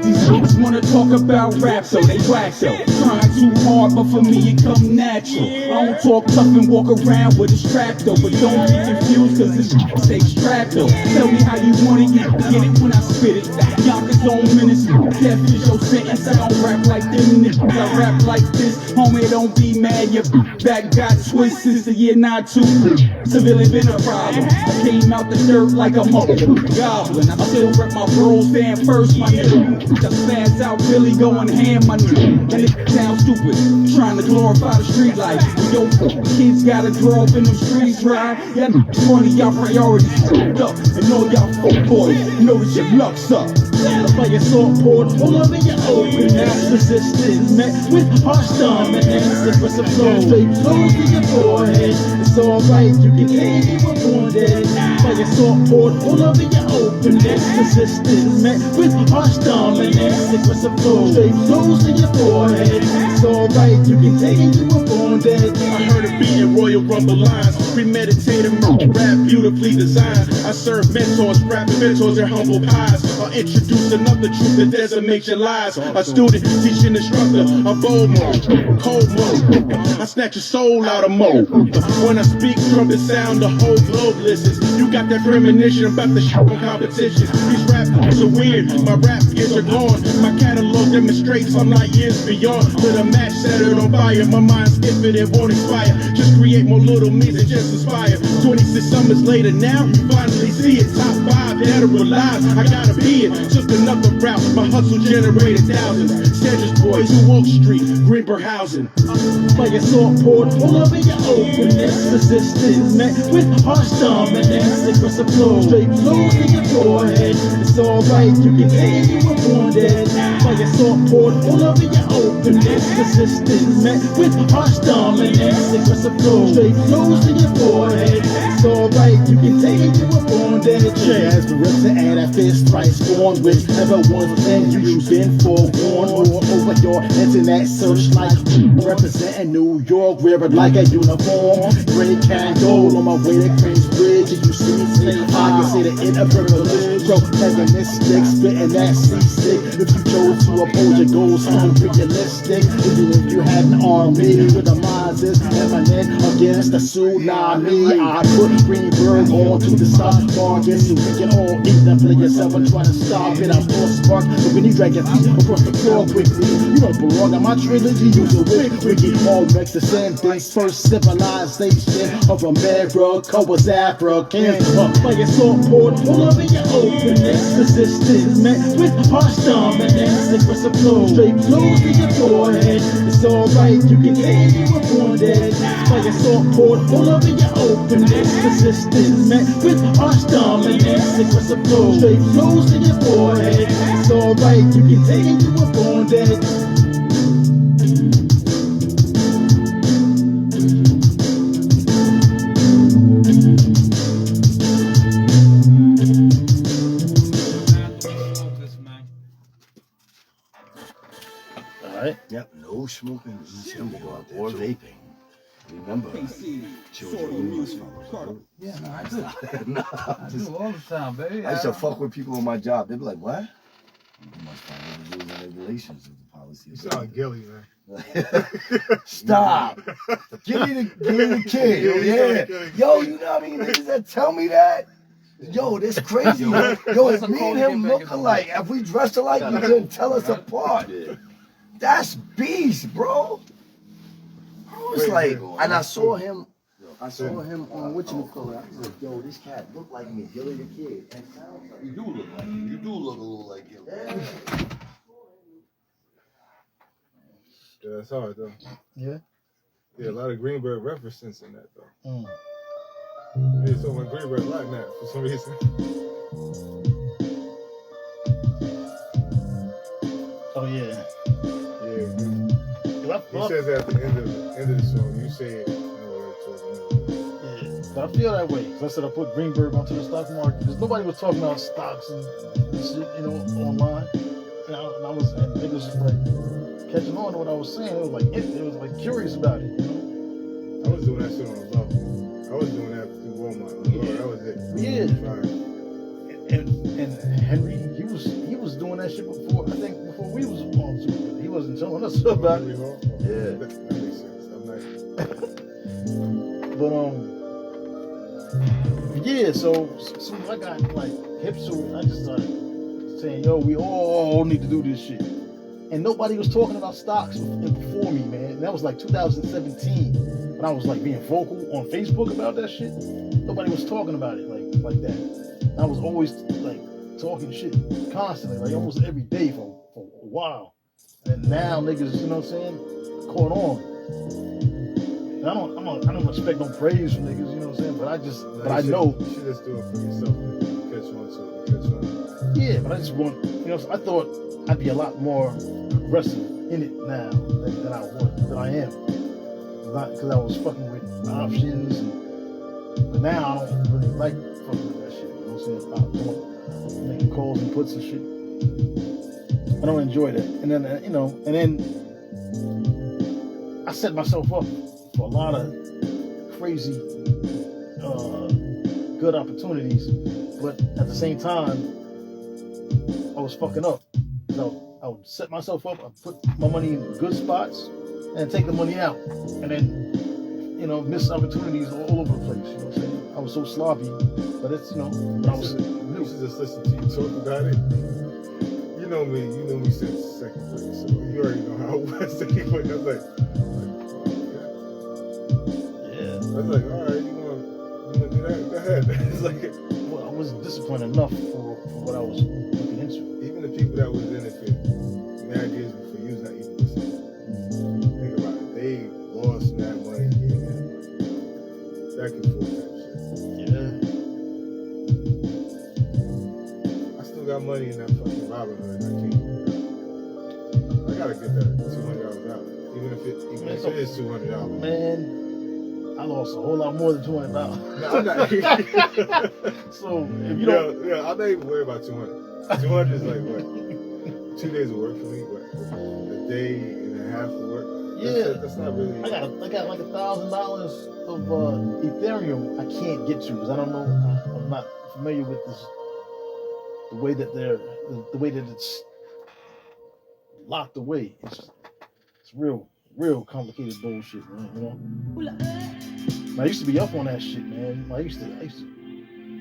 [SPEAKER 11] These niggas wanna talk about rap, so they whack though. Trying too hard, but for me it come natural. I don't talk tough and walk around with a strap though, but don't be confused, cause this stay strapped though. Tell me how you want it, you get it when I spit it. Yonkers on minutes, death is your sentence. I don't rap like them niggas, I rap like this. Homie, don't be mad, your back got twisted since the year 92. Civilian been a problem. I came out the dirt like a motherfucking goblin. I still rep my bros, stand first, my nigga. Just fans out really going ham, my nigga. That nigga sound stupid, trying to glorify the street life. Yo, kids gotta grow up in them streets, right? Yeah, funny, y'all priorities fucked up. And all y'all folk boys know that your luck's up. Like a salt poured full of your open. That's resistance met with harsh thumb and answer for some flow. Straight flows to your forehead. It's alright, you can say you were born dead. Like a salt poured full of your open. That's resistance met with harsh thumb and answer for some flow. Straight flows to your forehead. It's alright, you can say you were born dead.
[SPEAKER 10] I heard a beat in Royal Rumble lines, premeditated murder, rap beautifully designed. I serve mentors, rapping mentors, their humble pies. I'll introduce another truth that decimates your lies. A student teaching instructor, a bold mode, cold mode. I snatch your soul out of mode. When I speak, trumpet sound, the whole globe listens. You got that premonition about the shit on competition. These rap are weird, my rap skills are gone. My catalog demonstrates I'm light years beyond. With a match centered on fire, my mind's infinite, it won't expire. Just create more little me's and just inspire. 26 summers later now, you finally see it. Top 5 dead or alive, I gotta be it. Took another route, my hustle generated thousands. Sedgers boys who Oak Street, Greenberg housing.
[SPEAKER 7] Like a salt poured full of your openness. Resistance met with harsh thumb and answer for some flow. Straight flows to your forehead. It's alright, you can say you were born dead. Like a salt poured full of your openness. Resistance met with harsh thumb and answer for some flow. Straight flows to your forehead. It's alright, you can say you were born dead.
[SPEAKER 1] As the rips and add that fist thrice born, whichever one's then you've been forewarned. Or over your internet search like representing New York, wear it like a uniform. Gray can gold on my way to Queensbridge, and you see me I can say the inner privilege, protagonistic, spitting that C-stick. If you chose to Uphold your goals, unrealistic. Even if you had an army with the minds is eminent against the tsunami. I put Greenberg on to the stock market so we can all eat and play yourself and try to stop it. I'm all spark, but when you drag your feet across the floor quickly, you don't belong on my trilogy. Use a wiki, all makes the sentence. First civilization of America was African. By your sword poured full of your openness. Resistance met with harsh dominance. It was a flow, straight flows to your forehead. It's alright, you can say you were born dead. By your sword poured full of your openness. Resistance met with harsh dominance. It was a flow, straight flows to your forehead. It's alright, you can say you were born dead.
[SPEAKER 8] Yep, no smoking or vaping. Remember, children, you must follow. Yeah, no, I do.
[SPEAKER 2] All the time, baby.
[SPEAKER 8] I used to fuck with people on my job. They'd be like, what? You must follow the rules and regulations of the policy.
[SPEAKER 9] You sound Gilly, man.
[SPEAKER 8] Stop. Give me the kid. Yeah. Yo, you know what I mean? Niggas that tell me that. Yo, this crazy. Yo, if me and him look alike, if we dressed alike, you couldn't tell us apart. That's beast, bro. I was like, and I saw him on what you call it. I was like, yo, this cat look like me, Gilly the Kid. And sounds like
[SPEAKER 6] You do look like him. You do look a little like him.
[SPEAKER 9] Yeah, that's hard though.
[SPEAKER 1] Yeah.
[SPEAKER 9] Yeah, a lot of Greenberg references in that though.
[SPEAKER 1] Mm.
[SPEAKER 9] Yeah, so when Greenberg like that for some reason.
[SPEAKER 1] Oh yeah.
[SPEAKER 9] Yeah. He says at the end of the song, you say it.
[SPEAKER 1] Yeah, but I feel that way. Cause I said I put Greenberg onto the stock market because nobody was talking about stocks and shit, you know, online. And niggas was like catching on to what I was saying. It was like curious about it. You know?
[SPEAKER 9] I was doing that shit on the low. I was doing that through Walmart. Yeah. That was it.
[SPEAKER 1] Yeah. And Henry, he was doing that shit before we was on to it. He wasn't telling us about it.
[SPEAKER 8] Yeah.
[SPEAKER 9] That makes sense. I'm nice.
[SPEAKER 1] But yeah, so soon as I got like hip to it, I just started saying, yo, we all need to do this shit. And nobody was talking about stocks before me, man. And that was like 2017 when I was like being vocal on Facebook about that shit. Nobody was talking about it like that. And I was always like talking shit constantly, like almost every day for a while. And now niggas, you know what I'm saying, caught on. And I don't expect no praise from niggas, you know what I'm saying, but I know.
[SPEAKER 9] You should just do it for yourself, man. Catch on to it. Catch on.
[SPEAKER 1] Yeah, but I just want, you know, I thought I'd be a lot more aggressive in it now than I am. Because I was fucking with options, but now I don't really like fucking with that shit. You know what I'm saying? Making calls and puts and shit. I don't enjoy that. And then, I set myself up for a lot of crazy, good opportunities, but at the same time, I was fucking up. So I would set myself up, I'd put my money in good spots, and take the money out, and then, you know, miss opportunities all over the place. You know what I'm saying? I was so sloppy, but it's, you know, when I was new.
[SPEAKER 9] You should just listen to you talk about it. You know me since second grade, so you already know how it was to keep putting. I was like,
[SPEAKER 1] yeah.
[SPEAKER 9] I was like, all right, you want to do that? Go ahead. It's like,
[SPEAKER 1] well, I wasn't disciplined enough for what I was looking into.
[SPEAKER 9] Even the people that was in it for mad years before you was not even listening. Think about it. They lost mad money and gave that money. Back and forth type shit.
[SPEAKER 1] Yeah.
[SPEAKER 9] I still got money in that fucking Robinhood. I can't. I gotta get that $200 out. Even if it is $200.
[SPEAKER 1] Man, I lost a whole lot more than $200.
[SPEAKER 9] No, I'm not.
[SPEAKER 1] So if you don't,
[SPEAKER 9] yeah, I'm not even worried about 200. 200 is like what? 2 days of work for me. What? A day and a half of work.
[SPEAKER 1] yeah,
[SPEAKER 9] That's not really.
[SPEAKER 1] I got like $1,000 of Ethereum I can't get to because I don't know. I'm not familiar with this. The way that it's locked away. It's real complicated bullshit, man. You know. I used to be up on that shit, man. I used to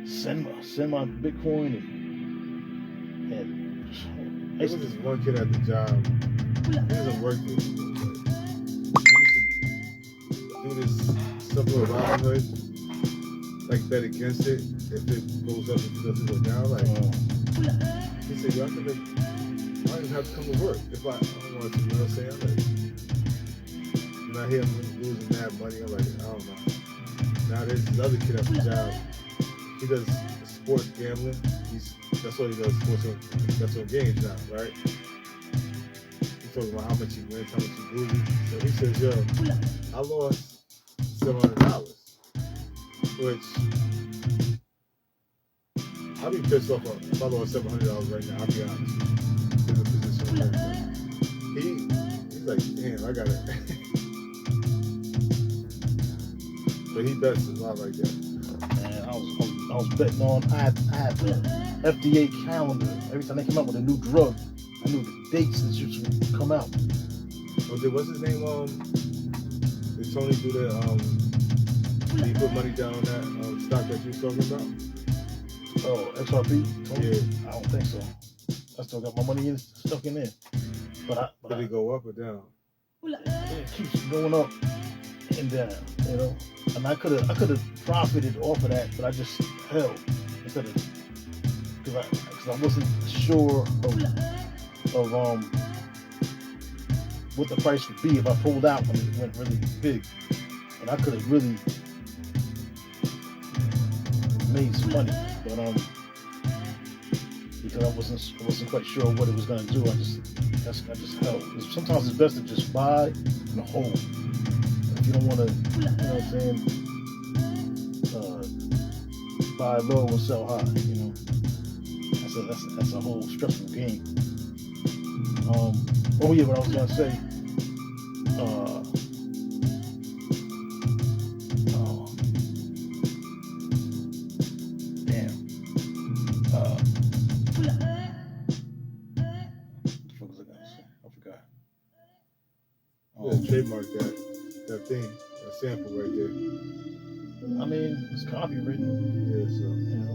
[SPEAKER 1] send my Bitcoin and
[SPEAKER 9] There was this one kid at the job. He doesn't work there. He used to do this simple Robinhood, like bet against it. If it goes up, if it doesn't go down, like he said, "Yo, I can make. I don't even have to come to work if I don't want to." You know what I'm saying? I'm like, when I hear him losing mad money, I'm like, I don't know. Now there's this other kid at the job. He does sports gambling. That's what he does. That's on games now, right? He's talking about how much he wins, how much he loses. So he says, "Yo, I lost $700," which I'll be pissed off if I lost $700 right now. I'll be honest. There's a position right now. He's like, damn, I got it. But he bets a lot like that.
[SPEAKER 1] Man, I was betting on. I had the FDA calendar. Every time they came out with a new drug, I knew the dates that shit would come out.
[SPEAKER 9] Okay, what's his name? Did Tony do that? Did he put money down on that stock that you was talking about?
[SPEAKER 1] Oh, XRP? Tony?
[SPEAKER 9] Yeah.
[SPEAKER 1] I don't think so. I still got my money stuck in there. But
[SPEAKER 9] Did it go up or down?
[SPEAKER 1] It keeps going up and down, you know. And I could have profited off of that, but I just held instead of because I wasn't sure of what the price would be if I pulled out when it went really big, and I could have really made some money, but because I wasn't quite sure what it was gonna do, I just held. Sometimes it's best to just buy and hold. You don't want to, you know what I'm saying, buy low and sell high, you know. That's a whole stressful game. Oh yeah, what I was gonna say, what was I gonna say? I forgot.
[SPEAKER 9] Yeah, trademark that thing, that sample right there.
[SPEAKER 1] I mean, it's copywritten.
[SPEAKER 9] Yeah, so.
[SPEAKER 1] You know.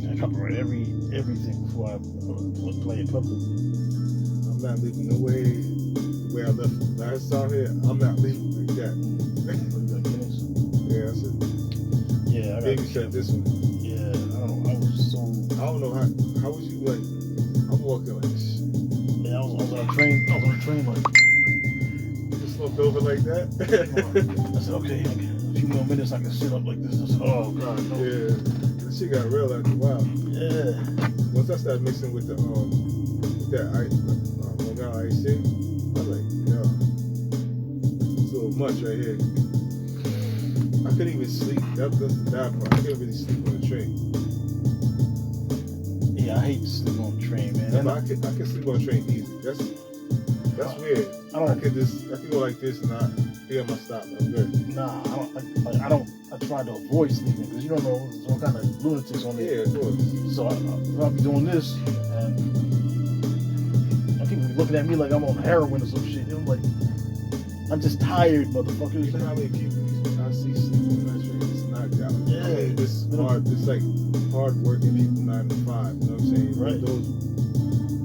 [SPEAKER 1] I copyright everything before I play it public.
[SPEAKER 9] I'm not leaving the way I left last time here. I'm not leaving like that. Yeah, that's it.
[SPEAKER 1] Yeah, I
[SPEAKER 9] Baby said this one.
[SPEAKER 1] Yeah, I
[SPEAKER 9] don't know how was you like? I'm walking like shit.
[SPEAKER 1] Yeah, I was on a train like.
[SPEAKER 9] Just slumped over like that.
[SPEAKER 1] I said, okay, like, a few more minutes I can sit up like this. I said, oh god, no.
[SPEAKER 9] Yeah, that shit got real after a while.
[SPEAKER 1] Yeah.
[SPEAKER 9] Once I started mixing with that ice, Long Island iced tea, I was like, yo, it's a little much right here. I couldn't even sleep. That's the bad part. I couldn't really sleep on the train.
[SPEAKER 1] Yeah, I hate to sleep on the train, man.
[SPEAKER 9] Yeah, but I can sleep on the train easy. That's weird. I could go like this and I feel my stop. I'm good.
[SPEAKER 1] Nah, I try to avoid sleeping because you don't know there's all kind of lunatics on there.
[SPEAKER 9] Yeah, of course.
[SPEAKER 1] So I'll be doing this and people be looking at me like I'm on heroin or some shit. You know, like I'm just tired, motherfuckers.
[SPEAKER 9] You know how many people I see sleeping on that train? It's knocked out.
[SPEAKER 1] Yeah.
[SPEAKER 9] I mean, it's hard. It's like hard working people 9 to 5. You know what I'm saying?
[SPEAKER 1] Right.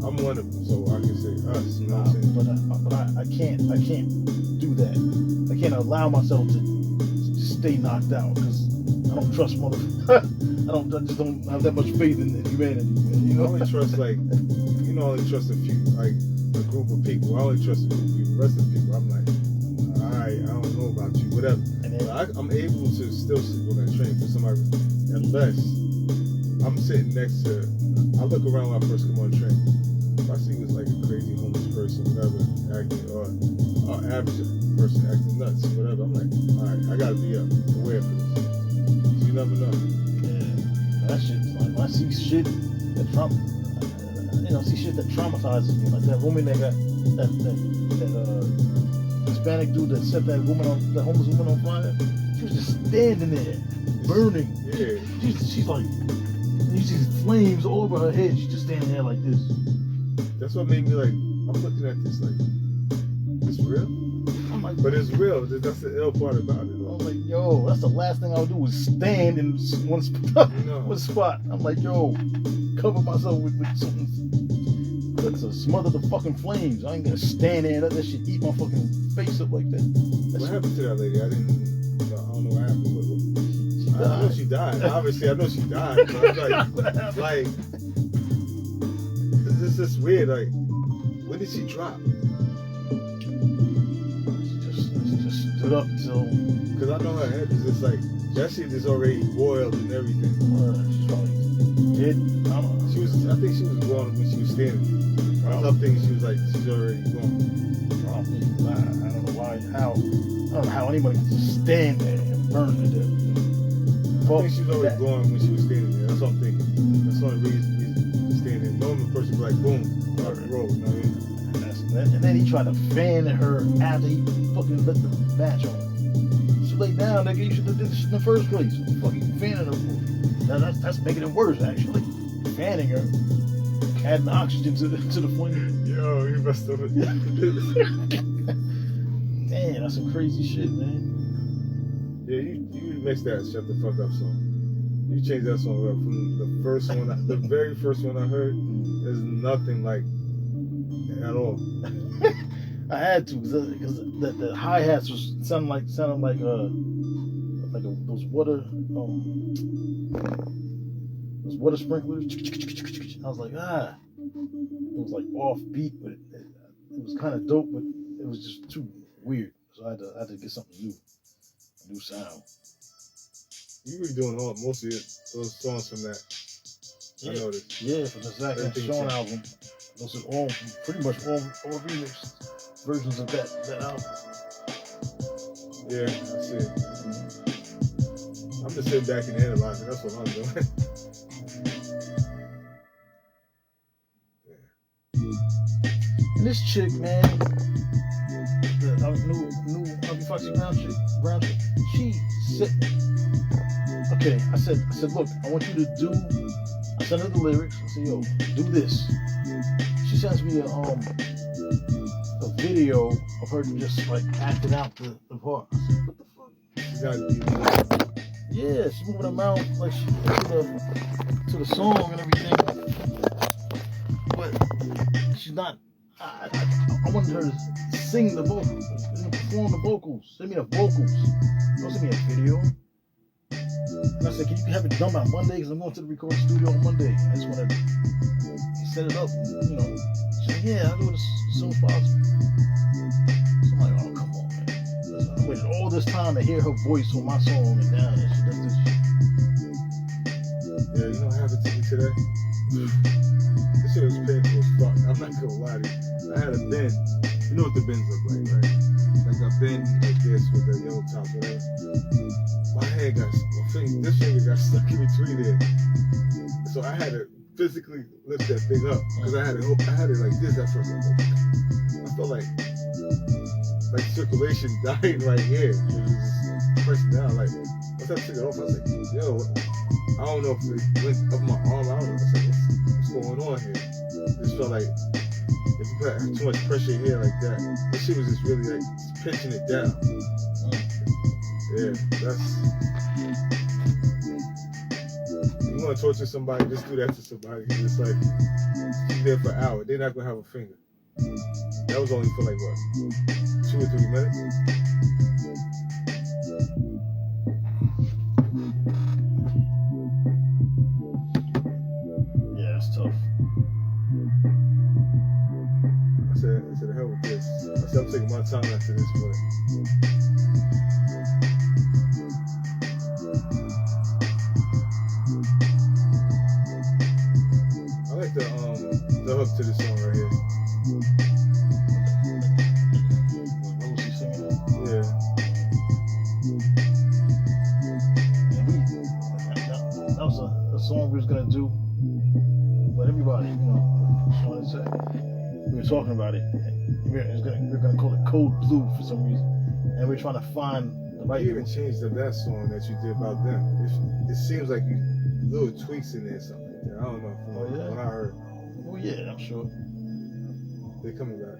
[SPEAKER 9] I'm one of them, so I can say us. You know what I'm saying?
[SPEAKER 1] But I can't do that. I can't allow myself to stay knocked out because I don't trust motherfuckers. I just don't have that much faith in humanity. You know,
[SPEAKER 9] I only trust I only trust a few, like a group of people. I only trust a group of people. The rest of the people, I'm like, alright, I don't know about you, whatever. But I'm able to still sleep on that train for somebody, unless I'm sitting next to. I look around when I first come on the train. If I see it was like a crazy homeless person, whatever, acting, or average person acting nuts, whatever, I'm like, alright, I gotta be aware of this. You never know.
[SPEAKER 1] Yeah, that shit. Like, when I see shit that traumatizes me, like that woman that got that Hispanic dude that set that homeless woman on fire. was just standing there, burning.
[SPEAKER 9] Yeah.
[SPEAKER 1] She's like, you see flames all over her head. She's just standing there like this.
[SPEAKER 9] That's what made me like, I'm looking at this like, it's real?
[SPEAKER 1] I'm like,
[SPEAKER 9] But it's real. That's the ill part about it.
[SPEAKER 1] I'm like, yo, that's the last thing I would do is stand in one spot. One spot. I'm like, yo, cover myself with something to smother the fucking flames. I ain't gonna stand there and let that shit eat my fucking face up like that.
[SPEAKER 9] What happened to that lady? I don't know what happened. I know she died. Obviously, I know she died. But I'm like, it's just weird. Like, when did she drop?
[SPEAKER 1] She just stood up till.
[SPEAKER 9] Because I know her head is just like, that shit is already boiled and everything.
[SPEAKER 1] She's probably dead. I don't know.
[SPEAKER 9] I think she was gone when she was standing. Some things she was like, she's already gone.
[SPEAKER 1] Probably. I don't know why. How? I don't know how anybody can just stand there and burn to death.
[SPEAKER 9] I think she was already gone when she was standing there. That's what I'm thinking. That's the only reason she's standing there. Normal person would be like, boom, off the road. You know what I mean?
[SPEAKER 1] And then he tried to fan her after he fucking lit the match on. She laid down, nigga. You should have did this in the first place. What the fuck you fanning her for? Now that's making it worse, actually. Fanning her, adding oxygen to the flame.
[SPEAKER 9] Yo, you messed up.
[SPEAKER 1] Damn, that's some crazy shit, man.
[SPEAKER 9] Yeah, you mixed that Shut the Fuck Up song. You changed that song up from the first one, the very first one I heard. There's nothing like at all.
[SPEAKER 1] I had to because the hi hats was sounding like those water sprinklers. I was like, it was like off beat, but it was kind of dope, but it was just too weird. So I had to get something new, a new sound.
[SPEAKER 9] You were doing most of those songs from that.
[SPEAKER 1] Yeah.
[SPEAKER 9] I noticed.
[SPEAKER 1] Yeah, from the Zack and Sean album. Those are all pretty much all remixed versions of that album.
[SPEAKER 9] Yeah, I see it. I'm just sitting back and analyzing. That's what I'm doing.
[SPEAKER 1] And this chick, man, the new Ugly Foxy Brown chick, she said, okay, I said, look, I want you to do, I sent her the lyrics, I said, yo, do this. She sends me a video of her just like acting out the part. I said, what the fuck? Yeah, she's moving her mouth like she to the song and everything. But she's not. I wanted her to sing the vocals, perform the vocals. Send me the vocals. Don't send me a video. And I said, can you have it done by Monday? Because I'm going to the recording studio on Monday. I just want to set it up, you know. She's like, yeah, I'll do it as soon as possible. So I'm like, oh, come on, man. I waited all this time to hear her voice on my song and now she does this shit.
[SPEAKER 9] Yeah, you know what happened to me today? This shit was painful as fuck. I'm not gonna lie to you. I had a bin. You know what the bins look like, right? Like a bin like this with the yellow top, whatever. My this finger got stuck in between there. So I had to physically lift that thing up. Because I had it like this at first. I felt like circulation dying right here. It was just pressing down. Like, once I took it off, I was like, yo, I don't know if it went up my arm. I don't know. I was like, what's going on here? It just felt like if you put too much pressure here like that, this shit was just really like pinching it down. Yeah, that's. You want to torture somebody, just do that to somebody. It's like, she's there for hours. They're not going to have a finger. That was only for like, what, 2 or 3 minutes?
[SPEAKER 1] Yeah, it's tough.
[SPEAKER 9] I said, the hell with this. I said, I'm taking my time after this point. I like the hook to this song right here.
[SPEAKER 1] What was he singing?
[SPEAKER 9] Yeah.
[SPEAKER 1] That was a song we was gonna do, but everybody, you know, Sean had said, we were talking about it. We're gonna call it Code Blue for some reason, and we're trying to find
[SPEAKER 9] You even changed up that song that you did about them. It seems like you little tweaks in there, something like that. I don't know. From what I heard.
[SPEAKER 1] Oh yeah, I'm sure.
[SPEAKER 9] They coming back.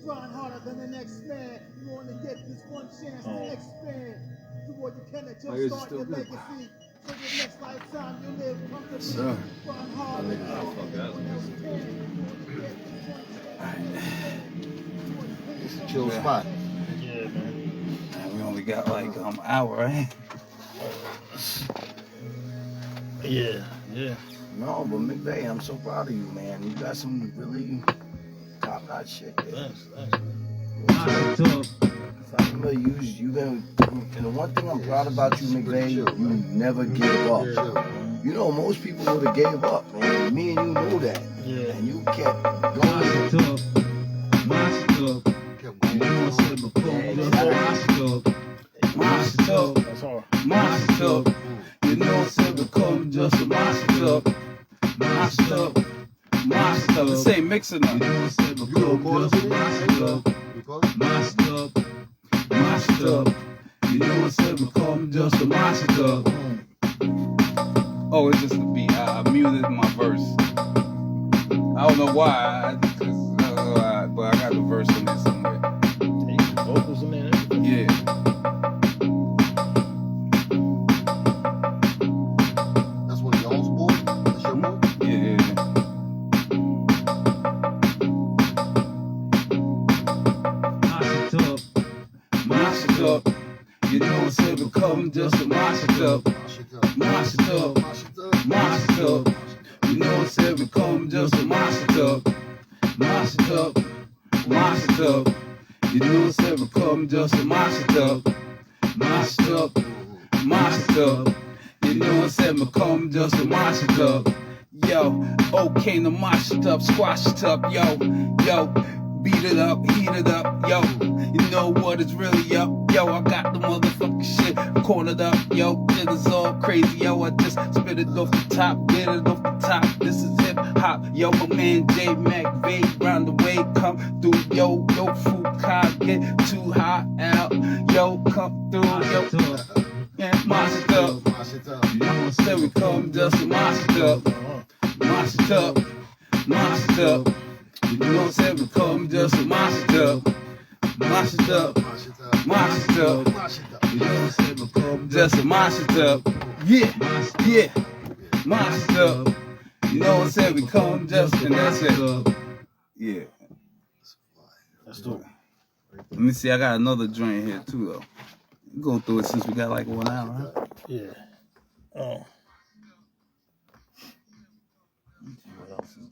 [SPEAKER 3] Grind harder than the next man. You only get this one chance to expand. Do what you can to jumpstart your legacy. So the next lifetime you live comfortably.
[SPEAKER 8] Sir.
[SPEAKER 3] Grind harder than the next man.
[SPEAKER 8] It's a chill spot.
[SPEAKER 1] Yeah, man.
[SPEAKER 2] We only got like an hour, right?
[SPEAKER 1] Yeah, yeah.
[SPEAKER 8] No, but McVay, I'm so proud of you, man. You got some really top-notch shit there.
[SPEAKER 1] Thanks.
[SPEAKER 8] You've been, and the one thing I'm proud about you, McVay, you never give up. You know, most people would have gave up, man. Me and you know that.
[SPEAKER 1] Yeah.
[SPEAKER 8] And you kept going.
[SPEAKER 1] That's hard.
[SPEAKER 2] You know it's become just a monster. This ain't mixing up.
[SPEAKER 8] You know
[SPEAKER 2] You know it's become just a monster. Oh, it's just the beat. I muted my verse. I don't know why, but I got the verse in there somewhere.
[SPEAKER 1] Vocals in there.
[SPEAKER 2] Yeah.
[SPEAKER 8] That's one of y'all's boys? That's your boy?
[SPEAKER 2] Yeah. Monster. You know it's become just a monster. Monster. You know it's become just a monster. Monster. You know it's become just a monster. Monster. You know it's become just a monster. Yo, okay, the monster up, squash it up, yo. Beat it up, heat it up, yo. You know what is really up, yo. I got the motherfucking shit cornered up, yo. It is all crazy, yo. I just spit it off the top, get it off the top. This is hip hop, yo. My man J Mac Vade round the way, come through, yo. Fruit car get too hot out, yo. Come through, yo. Yeah, monster. You know what said we come just a monster. Monster. You know what I'm saying? Become just a monster. Monster. You know what I'm saying? Become just a monster. Yeah. Monster. You know what I'm saying? Become just, and that's it. Yeah.
[SPEAKER 1] That's dope.
[SPEAKER 2] Let me see. I got another joint here too, though. Go through it since we got like 1 hour, huh?
[SPEAKER 1] Yeah. Oh.
[SPEAKER 2] What else is